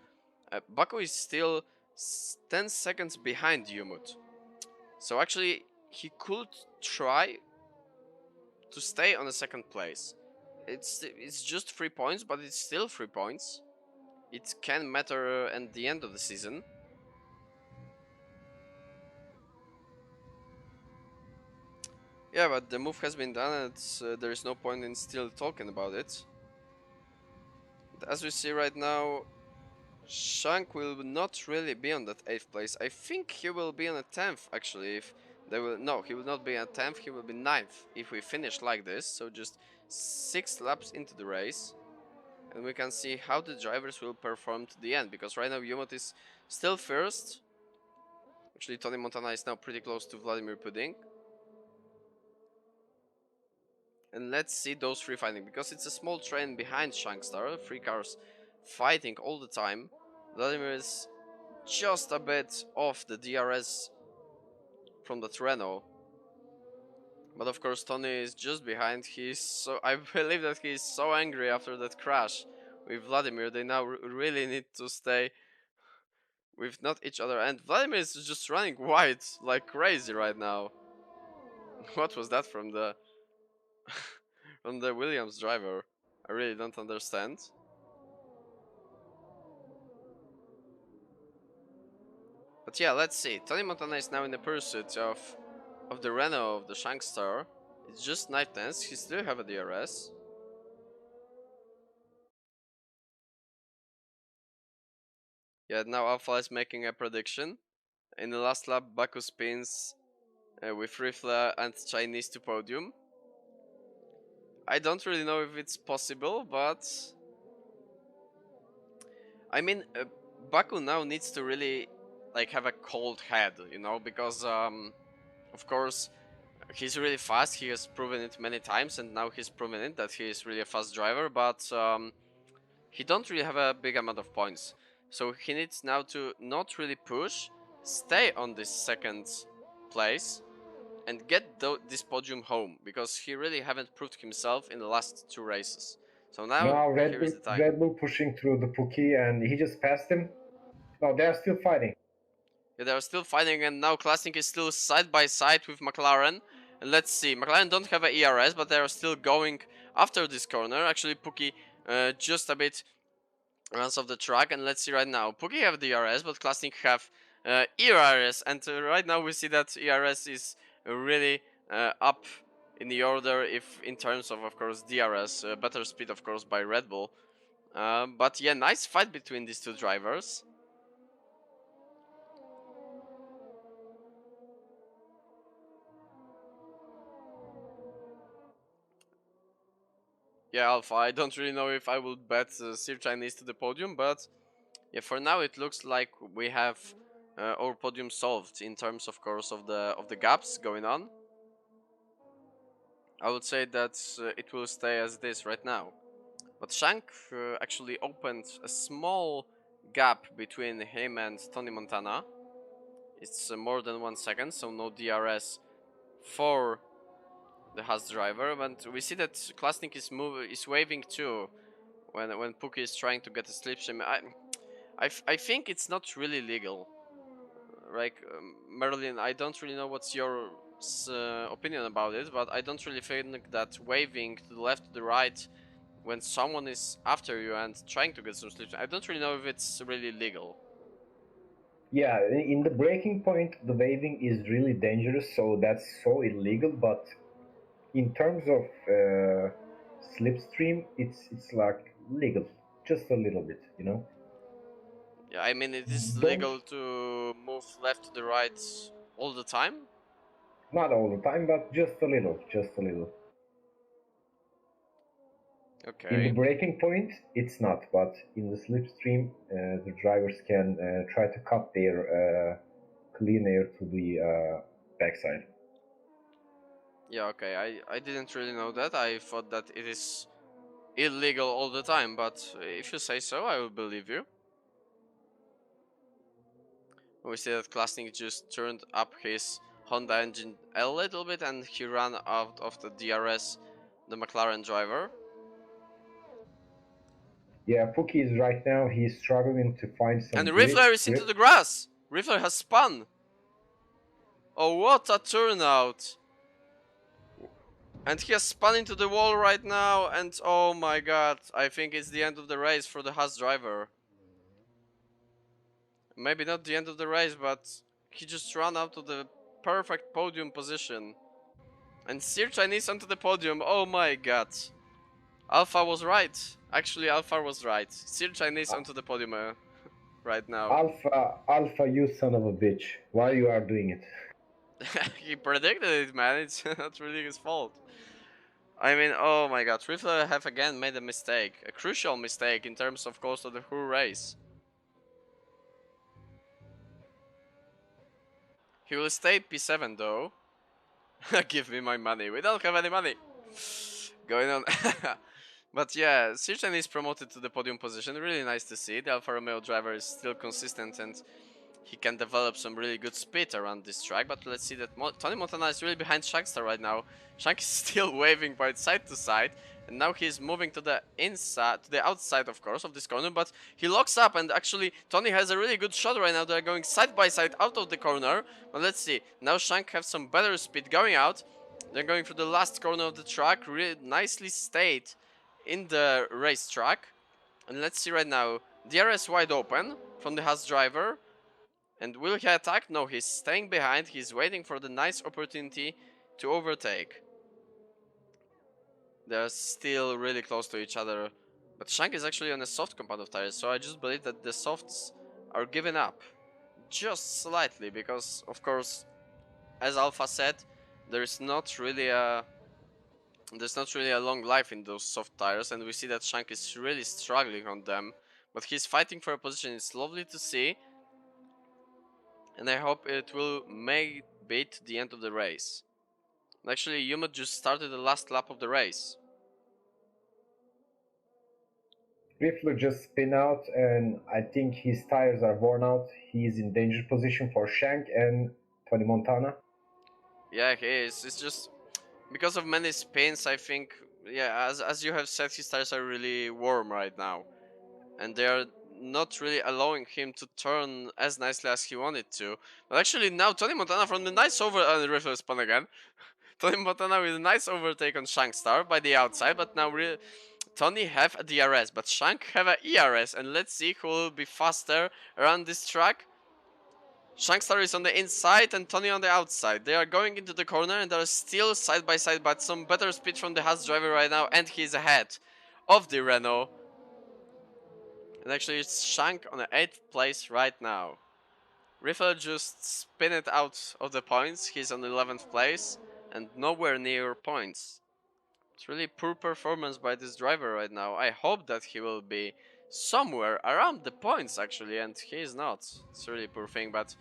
Speaker 2: Baku is still 10 seconds behind Yumut. So actually, he could try to stay on the second place. It's just 3 points, but it's still 3 points. It can matter at the end of the season. Yeah, but the move has been done, and there is no point in still talking about it. But as we see right now, Shank will not really be on that 8th place. I think he will be on a 10th actually. If they will, no, he will not be on 10th. He will be 9th if we finish like this. So just 6 laps into the race. And we can see how the drivers will perform to the end, because right now Yumot is still first. Actually, Tony Montana is now pretty close to Vladimir Pudding. And let's see those three fighting, because it's a small train behind Shankstar. Three cars fighting all the time. Vladimir is just a bit off the DRS from the Renault. But of course, Tony is just behind. I believe that he's so angry after that crash with Vladimir. They now really need to stay with not each other. And Vladimir is just running wide like crazy right now. What was that from the from the Williams driver? I really don't understand. But yeah, let's see. Tony Montana is now in the pursuit of the Renault of the Shankstar. It's just night dance. He still have a DRS. Yeah, now Alpha is making a prediction. In the last lap, Baku spins with Rifle and Chinese to podium. I don't really know if it's possible, but I mean, Baku now needs to really like have a cold head, you know, because of course he's really fast. He has proven it many times, and now he's proven it that he is really a fast driver. But he don't really have a big amount of points, so he needs now to not really push, stay on this second place, and get this podium home, because he really haven't proved himself in the last two races. So now
Speaker 4: Now
Speaker 2: here is the time.
Speaker 4: Red Bull pushing through the Pookie, and he just passed him. No, they're still fighting.
Speaker 2: Yeah, they are still fighting, and now Klasnik is still side by side with McLaren. And let's see, McLaren don't have a ERS, but they are still going after this corner. Actually, Pookie just a bit runs off the track, and let's see right now. Pookie have the ERS, but Klasnik have ERS, and right now we see that ERS is really up in the order, if in terms of course DRS, better speed of course by Red Bull. But yeah, nice fight between these two drivers. Yeah, Alpha, I don't really know if I will bet Sir Chinese to the podium, but yeah, for now it looks like we have our podium solved in terms, of course, of the gaps going on. I would say that it will stay as it is right now. But Shank actually opened a small gap between him and Tony Montana. It's more than 1 second, so no DRS for the Haas driver. And we see that Klasnik is waving too when Pookie is trying to get a slipstream. I think it's not really legal. Like Merlin, I don't really know what's your opinion about it, but I don't really think that waving to the left, to the right, when someone is after you and trying to get some sleep, I don't really know if it's really legal.
Speaker 4: Yeah, in the breaking point, the waving is really dangerous, so that's so illegal. But in terms of slipstream, it's like legal, just a little bit, you know.
Speaker 2: Yeah, I mean, it is
Speaker 4: Don't
Speaker 2: legal to move left to the right all the time.
Speaker 4: Not all the time, but just a little, just a little. In the
Speaker 2: Okay.
Speaker 4: breaking point, it's not, but in the slipstream, the drivers can try to cut their clean air to the backside.
Speaker 2: Yeah, okay. I didn't really know that. I thought that it is illegal all the time, but if you say so, I will believe you. We see that Klasnik just turned up his Honda engine a little bit, and he ran out of the DRS, the McLaren driver.
Speaker 4: Yeah, Pookie is right now, he's struggling to find some
Speaker 2: And
Speaker 4: grip.
Speaker 2: Riffler is into the grass! Riffler has spun! Oh, what a turnout! And he has spun into the wall right now, and oh my god, I think it's the end of the race for the Haas driver. Maybe not the end of the race, but he just ran out of the perfect podium position. And Sir Chinese onto the podium, oh my god. Alpha was right. Actually, Alpha was right. Sir Chinese onto the podium right now.
Speaker 4: Alpha, you son of a bitch. Why you are doing it?
Speaker 2: He predicted it, man. It's not really his fault. I mean, oh my god, Riffler have again made a mistake. A crucial mistake in terms of course of the whole race. He will stay P7 though. Give me my money. We don't have any money. Going on. But yeah, Sirchen is promoted to the podium position. Really nice to see. The Alfa Romeo driver is still consistent and he can develop some really good speed around this track. But let's see that Tony Montana is really behind Shankster right now. Shank is still waving by side to side. And now he's moving to the inside, to the outside, of course, of this corner. But he locks up, and actually, Tony has a really good shot right now. They're going side by side out of the corner. But let's see. Now Shank have some better speed going out. They're going through the last corner of the track. Really nicely stayed in the racetrack. And let's see right now. DRS wide open from the Haas driver. And will he attack? No, he's staying behind. He's waiting for the nice opportunity to overtake. They're still really close to each other. But Shank is actually on a soft compound of tires, so I just believe that the softs are giving up. Just slightly, because of course, as Alpha said, there's not really a long life in those soft tires, and we see that Shank is really struggling on them. But he's fighting for a position. It's lovely to see. And I hope it will make it the end of the race. Actually, Yuma just started the last lap of the race.
Speaker 4: Riffler just spin out, and I think his tires are worn out. He's in danger position for Shank and Tony Montana.
Speaker 2: Yeah, he is. It's just because of many spins, I think. Yeah, as you have said, his tires are really warm right now, and they are not really allowing him to turn as nicely as he wanted to. But actually, now Tony Montana from the nice over Riffler spun again. Tony Montana with a nice overtake on Shankstar by the outside, but now Tony have a DRS, but Shank have a ERS, and let's see who will be faster around this track. Shankstar is on the inside and Tony on the outside. They are going into the corner and they are still side by side, but some better speed from the Haas driver right now, and he's ahead of the Renault. And actually it's Shank on the 8th place right now. Riffle just spin it out of the points. He's on the 11th place and nowhere near points. It's really poor performance by this driver right now. I hope that he will be somewhere around the points actually, and he is not. It's a really poor thing, but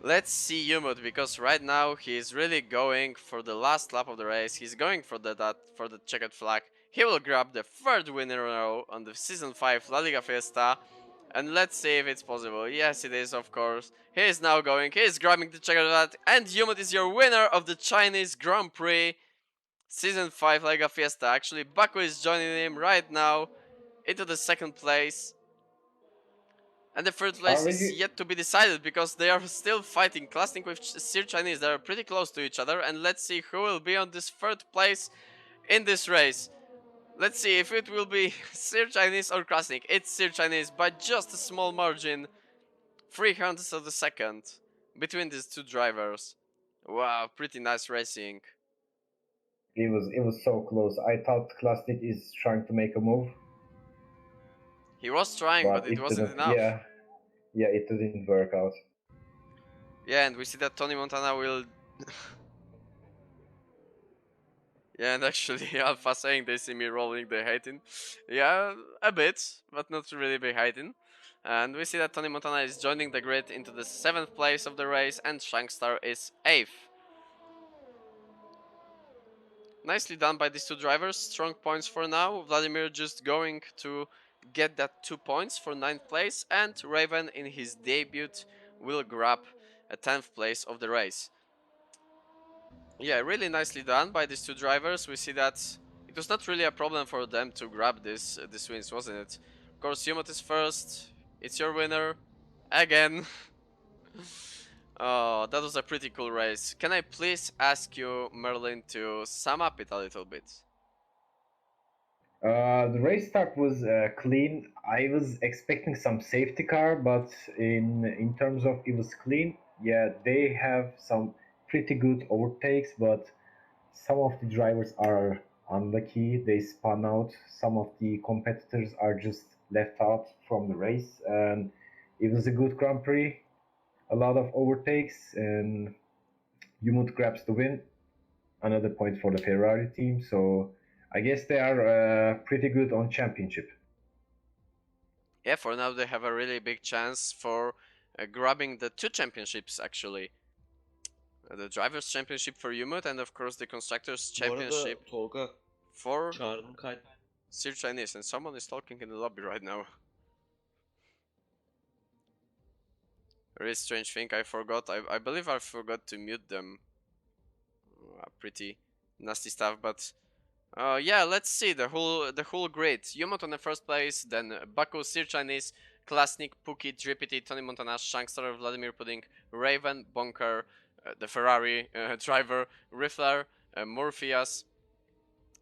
Speaker 2: let's see Yumut, because right now he is really going for the last lap of the race. He's going for the checkered flag. He will grab the third win in a row on the Season 5 La Liga Fiesta. And let's see if it's possible. Yes, it is, of course. He is now going. He is grabbing the checkered flag. And Yumut is your winner of the Chinese Grand Prix Season 5 Liga Fiesta. Actually, Baku is joining him right now into the second place. And the third place is yet to be decided, because they are still fighting. Klasnik with Sir Chinese, they are pretty close to each other. And let's see who will be on this third place in this race. Let's see if it will be Sir Chinese or Klasnik. It's Sir Chinese by just a small margin. 300ths of a second between these two drivers. Wow, pretty nice racing.
Speaker 4: It was so close. I thought Klasnik is trying to make a move.
Speaker 2: He was trying, but it wasn't enough.
Speaker 4: Yeah, it didn't work out.
Speaker 2: Yeah, and we see that Tony Montana will... Yeah, and actually Alpha saying they see me rolling, they hating. Yeah, a bit, but not really be hating. And we see that Tony Montana is joining the grid into the 7th place of the race, and Shankstar is 8th. Nicely done by these two drivers. Strong points for now. Vladimir just going to get that 2 points for 9th place, and Raven in his debut will grab a 10th place of the race. Yeah, really nicely done by these two drivers. We see that it was not really a problem for them to grab this wins, wasn't it? Of course, Yumot is first. It's your winner again. Oh, that was a pretty cool race. Can I please ask you, Merlin, to sum up it a little bit?
Speaker 4: The race start was clean. I was expecting some safety car, but in terms of it was clean. Yeah, they have some pretty good overtakes, but some of the drivers are unlucky. They spun out. Some of the competitors are just left out from the race, and it was a good Grand Prix. A lot of overtakes, and Umut grabs the win. another point for the Ferrari team. So I guess they are pretty good on championship.
Speaker 2: Yeah, for now they have a really big chance for grabbing the two championships actually. The drivers championship for Umut and of course the constructors
Speaker 5: Bu arada
Speaker 2: championship
Speaker 5: Tolga
Speaker 2: for
Speaker 5: çağrının kaydı.
Speaker 2: Sir Chinese, and someone is talking in the lobby right now. Very strange thing, I forgot. I believe I forgot to mute them. Pretty nasty stuff, but yeah, let's see the whole grid. Yumot on the first place, then Baku, Sir Chinese, Klasnik, Puki, Drippity, Tony Montana, Shankster, Vladimir Pudding, Raven, Bonker, the Ferrari driver, Riffler, Morpheus,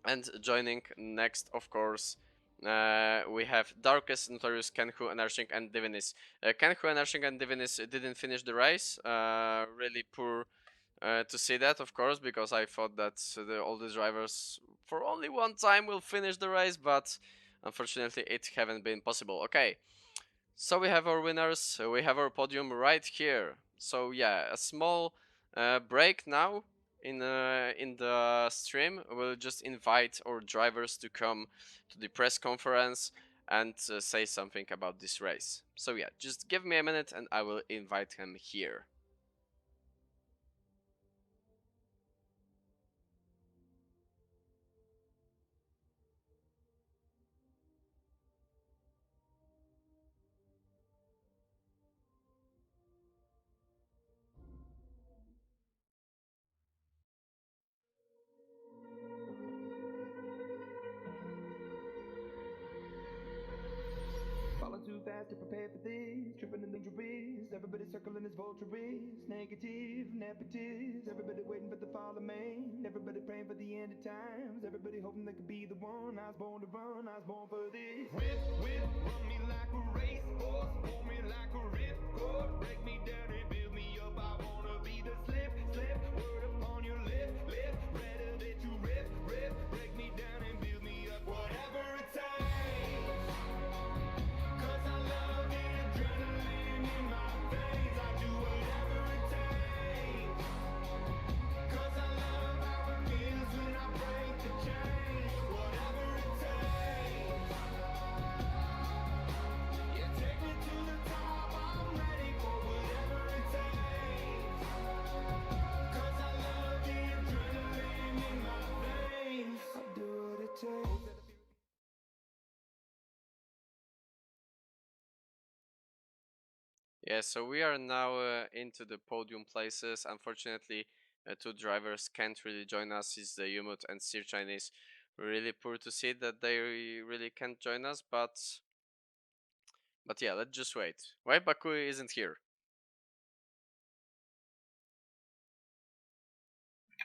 Speaker 2: and joining next, of course, we have Darkest, Notorious, Kenhu, Anarching, and Divinis. Kenhu, Anarching, and Divinis didn't finish the race. Really poor to see that, of course, because I thought that all the drivers for only one time will finish the race, but unfortunately it haven't been possible. Okay, so we have our winners, we have our podium right here. So yeah, a small break now in the stream. We'll just invite our drivers to come to the press conference and say something about this race. So yeah, just give me a minute and I will invite him here.
Speaker 1: Falling too fast to prepare for this. Tripping and dangerous. Everybody circling is vulturous. Negative, nepotist. Everybody waiting for the fall of man. Everybody praying for the end of times. Everybody hoping they could be the one. I was born to run. I was born for this. Whip, run me like a racehorse. Pull me like a ripcord. Break me down and build me up. I wanna be the slip. Word upon your lip. Rather than to rip. Break me down and build me up. Whatever it takes. 'Cause I love the adrenaline in my veins. I do whatever it takes. 'Cause I love how it feels when I break the chains. Whatever it takes. Yeah, take me to the top. I'm ready for whatever it takes. 'Cause I love the adrenaline in my veins. I do what it takes.
Speaker 2: Yeah, so we are now into the podium places. Unfortunately, two drivers can't really join us. Is the Yumut and Sir Chinese. Really poor to see that they really can't join us, but yeah, let's just wait. Why Baku isn't here?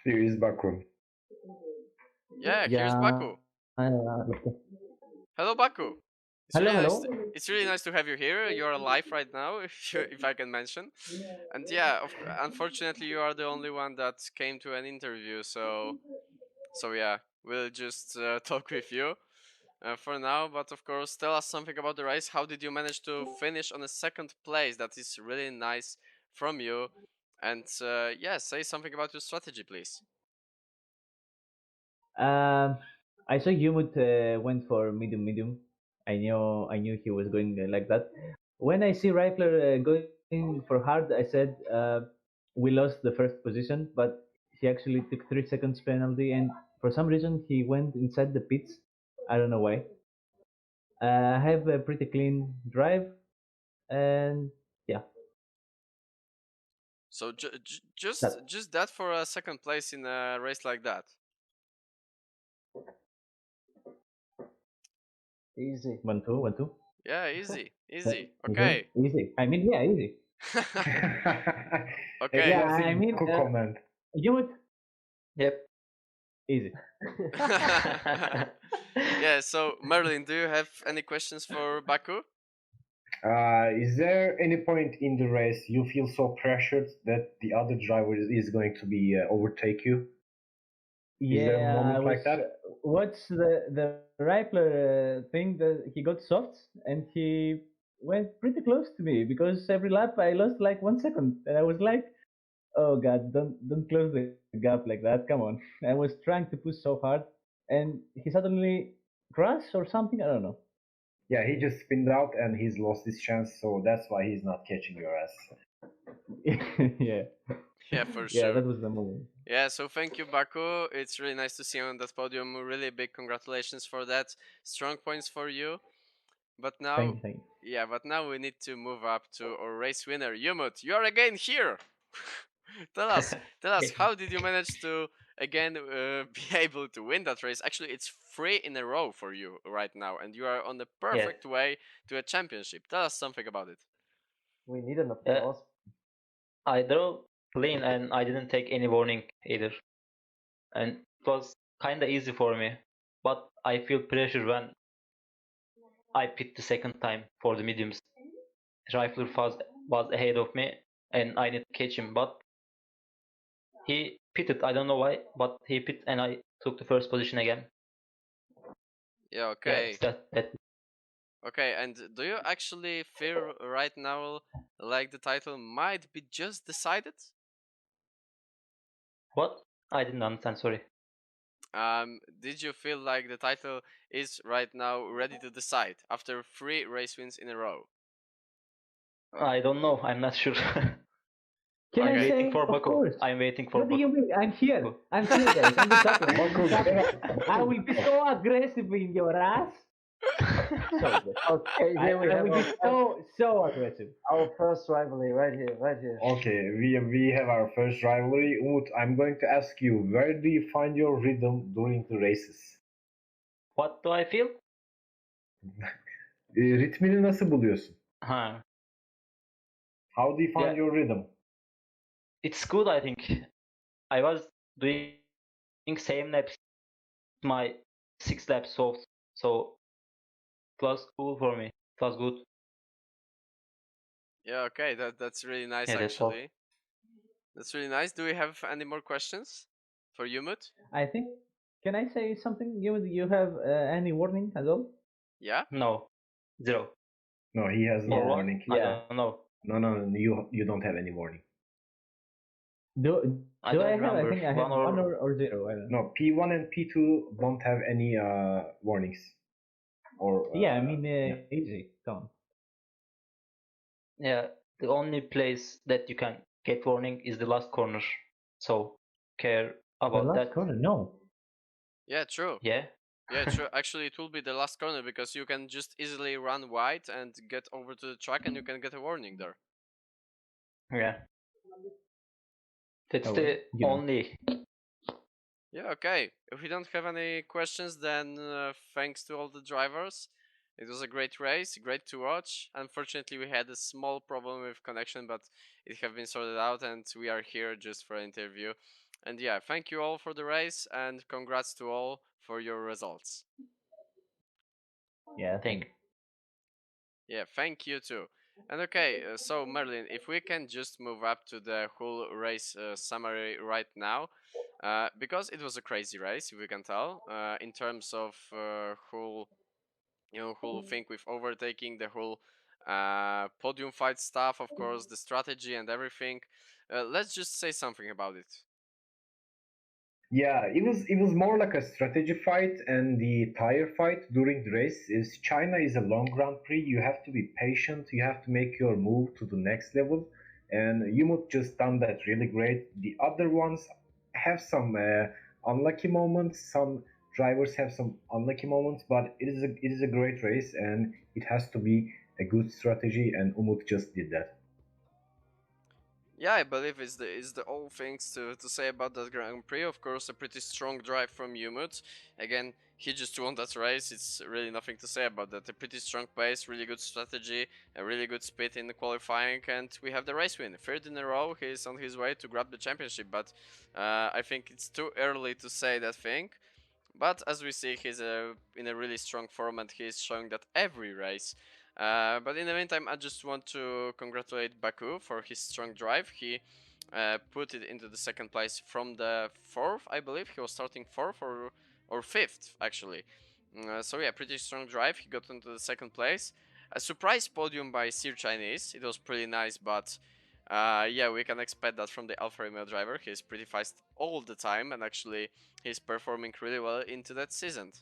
Speaker 4: Here is Baku.
Speaker 2: Yeah, here's Baku. Hello, Baku. It's
Speaker 6: Hello,
Speaker 2: really nice.
Speaker 6: hello.
Speaker 2: It's really nice to have you here. You're alive right now, if I can mention. And yeah, unfortunately, you are the only one that came to an interview. So yeah, we'll just talk with you for now. But of course, tell us something about the race. How did you manage to finish on a second place? That is really nice from you. And yeah, say something about your strategy, please.
Speaker 6: Um, I saw Yumut went for medium. I knew he was going like that. When I see Reifler going for hard, I said we lost the first position, but he actually took 3 seconds penalty, and for some reason he went inside the pits. I don't know why. I have a pretty clean drive, and yeah,
Speaker 2: So
Speaker 6: that.
Speaker 2: just that for a second place in a race like that.
Speaker 6: Easy. 1-2, 1-2.
Speaker 2: Yeah, easy. Okay.
Speaker 6: Easy. I mean, yeah, easy.
Speaker 2: Okay.
Speaker 6: Yeah,
Speaker 4: Classic
Speaker 6: I mean,
Speaker 4: Baku comment.
Speaker 6: Yumut,
Speaker 7: Yep.
Speaker 6: easy.
Speaker 2: Yeah, so Merlin, do you have any questions for Baku?
Speaker 4: Is there any point in the race you feel so pressured that the other driver is going to be overtake you? Is there a
Speaker 6: Yeah,
Speaker 4: moment
Speaker 6: I
Speaker 4: like
Speaker 6: was.
Speaker 4: that?
Speaker 6: What's the Reipler thing that he got soft and he went pretty close to me because every lap I lost like 1 second and I was like, Oh God, don't close the gap like that. Come on. I was trying to push so hard, and he suddenly crashed or something. I don't know.
Speaker 4: Yeah, he just spinned out and he's lost his chance, so that's why he's not catching your ass.
Speaker 6: Yeah,
Speaker 2: Yeah, for
Speaker 6: yeah,
Speaker 2: sure.
Speaker 6: that was the moment.
Speaker 2: Yeah, so thank you, Baku. It's really nice to see you on that podium. Really big congratulations for that. Strong points for you. But now,
Speaker 6: Thank you.
Speaker 2: yeah, but now we need to move up to our race winner, Yumut. You are again here. Tell us, how did you manage to again be able to win that race? Actually, it's 3 in a row for you right now, and you are on the
Speaker 5: Yeah.
Speaker 2: perfect way to a championship. Tell us something about it.
Speaker 7: We need an
Speaker 5: Uh,
Speaker 7: applause.
Speaker 5: I drove clean and I didn't take any warning either. And it was kinda easy for me. But I feel pressure when I picked the second time for the mediums. Rifler was ahead of me and I need to catch him. But he pitted, I don't know why, but he pit and I took the first position again.
Speaker 2: Yeah,
Speaker 5: Yeah,
Speaker 2: okay.
Speaker 5: it's that.
Speaker 2: Okay, and do you actually feel right now like the title might be just decided?
Speaker 5: What? I didn't understand, sorry.
Speaker 2: Did you feel like the title is right now ready to decide after 3 race wins in a row?
Speaker 5: I don't know, I'm not sure.
Speaker 6: Can
Speaker 5: I'm
Speaker 6: I
Speaker 2: Okay.
Speaker 5: waiting
Speaker 6: say,
Speaker 5: for
Speaker 6: of
Speaker 5: Baku.
Speaker 6: course?
Speaker 5: I'm waiting for
Speaker 6: What do you
Speaker 5: Baku.
Speaker 6: mean? I'm here. I'm here, guys. I'm the captain. I'm
Speaker 4: Baku,
Speaker 6: the captain.
Speaker 4: get
Speaker 6: I will be so aggressive in your ass. So aggressive.
Speaker 7: Okay, here we
Speaker 6: I
Speaker 7: have
Speaker 6: will be so aggressive.
Speaker 7: our first rivalry right here, right here.
Speaker 4: Okay, we have our first rivalry. Umut, I'm going to ask you, where do you find your rhythm during the races?
Speaker 5: What do I feel?
Speaker 4: Ritmini nasıl buluyorsun?
Speaker 5: Huh.
Speaker 4: How do you find
Speaker 5: Yeah,
Speaker 4: your rhythm?
Speaker 5: it's good, I think. I was doing same laps, my 6 laps so it was cool for me. It was good.
Speaker 2: Yeah, okay, that's really nice
Speaker 5: Yeah, that's all.
Speaker 2: actually. That's really nice. Do we have any more questions for Yumut?
Speaker 6: I think. Can I say something? You have any warning at all?
Speaker 2: Yeah?
Speaker 5: No, 0
Speaker 4: No, he has no
Speaker 5: or
Speaker 6: Yeah,
Speaker 5: 1.
Speaker 4: warning.
Speaker 5: I
Speaker 6: yeah.
Speaker 5: don't know.
Speaker 4: No, you don't have any warning.
Speaker 6: Do
Speaker 5: I
Speaker 6: do
Speaker 5: don't
Speaker 6: I have? I
Speaker 5: remember.
Speaker 6: think I have
Speaker 5: 1 or
Speaker 6: one or zero. I don't know.
Speaker 4: No, P1 and P2 don't have any warnings. Or
Speaker 6: Yeah, I mean,
Speaker 4: yeah.
Speaker 6: easy. Come on.
Speaker 5: yeah, the only place that you can get warning is the last corner. So care
Speaker 6: The
Speaker 5: about
Speaker 6: last
Speaker 5: that.
Speaker 6: corner. No.
Speaker 2: Yeah, true.
Speaker 5: Yeah.
Speaker 2: Yeah, true. Actually, it will be the last corner because you can just easily run wide and get over to the track and you can get a warning there.
Speaker 5: Yeah. That's
Speaker 6: Oh well.
Speaker 5: the
Speaker 6: You know.
Speaker 5: only.
Speaker 2: Yeah, okay. If we don't have any questions, then thanks to all the drivers. It was a great race, great to watch. Unfortunately, we had a small problem with connection, but it have been sorted out, and we are here just for an interview. And yeah, thank you all for the race, and congrats to all for your results.
Speaker 6: Yeah.
Speaker 5: Thank you.
Speaker 2: Yeah, thank you too. And okay, so Merlin, if we can just move up to the whole race summary right now, because it was a crazy race, if we can tell, in terms of whole, whole thing with overtaking, the whole podium fight stuff, of course, the strategy and everything. Let's just say something about it.
Speaker 4: Yeah, it was more like a strategy fight, and the tire fight during the race is China is a long Grand Prix. You have to be patient. You have to make your move to the next level, and Yumut just done that really great. The other ones have some unlucky moments. Some drivers have some unlucky moments, but it is a great race, and it has to be a good strategy, and Umut just did that.
Speaker 2: Yeah, I believe is the all things to say about that Grand Prix. Of course, a pretty strong drive from Umut. Again, he just won that race. It's really nothing to say about that. A pretty strong pace, really good strategy, a really good speed in the qualifying, and we have the race win. 3rd in a row, he's on his way to grab the championship. But I think it's too early to say that thing. But as we see, he's in a really strong form and he's showing that every race. But in the meantime, I just want to congratulate Baku for his strong drive. He put it into the 2nd place from the 4th, I believe. He was starting 4th or 5th, actually. So yeah, pretty strong drive. He got into the 2nd place. A surprise podium by Sir Chinese. It was pretty nice, but Yeah, we can expect that from the Alfa Romeo driver. He's pretty fast all the time, and actually, he's performing really well into that season.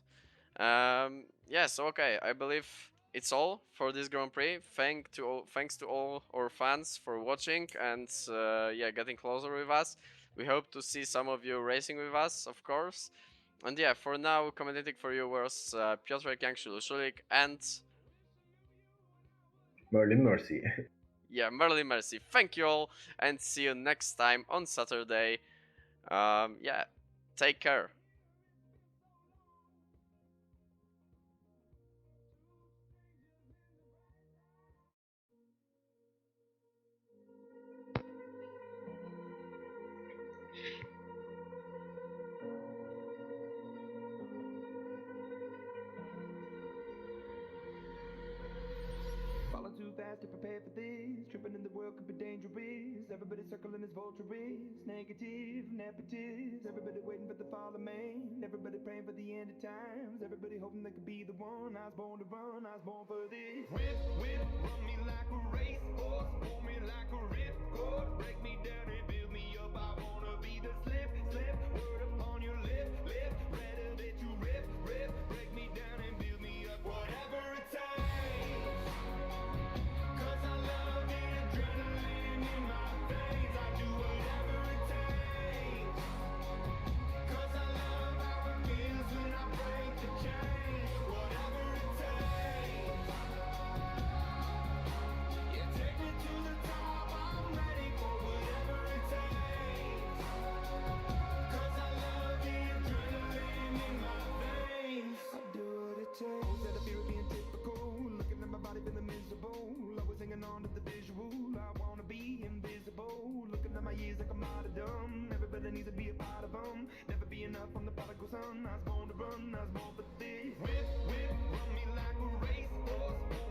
Speaker 2: Yeah, so okay, I believe it's all for this Grand Prix. Thanks to all our fans for watching and yeah, getting closer with us. We hope to see some of you racing with us, of course. And yeah, for now, commentating for you was Piotrek Yangshulushulik and
Speaker 4: Merlin Mercy.
Speaker 2: yeah, Merlin Mercy. Thank you all, and see you next time on Saturday. Yeah, take care.
Speaker 1: Falling too fast to prepare for this. Tripping in the world could be dangerous. Everybody circling as vultures. Negative, nepotist. Everybody waiting for the fall of man. Everybody praying for the end of times. Everybody hoping they could be the one. I was born to run, I was born for this. Whip, whip, run me like a racehorse. Pull me like a ripcord. Break me down and build me up. I wanna be the slip, slip. Word upon your lip, lip. Rather that you rip, rip. Break me down and build me up. Whatever it takes. Cause I love the adrenaline in my veins. I do whatever it takes. Cause I love how it feels when I break the chains. Whatever it takes. Yeah, take me to the top. I'm ready for whatever it takes. Cause I love the adrenaline in my veins. I do what it takes. That I feel being typical. Looking at my body feeling miserable. Always hanging on to the visual. I wanna be invisible. Looking at my years like I'm out of dumb. Everybody needs to be a part of them. Never be enough on the prodigal son. I was born to run, I was born for this. Whip, whip, run me like a racehorse.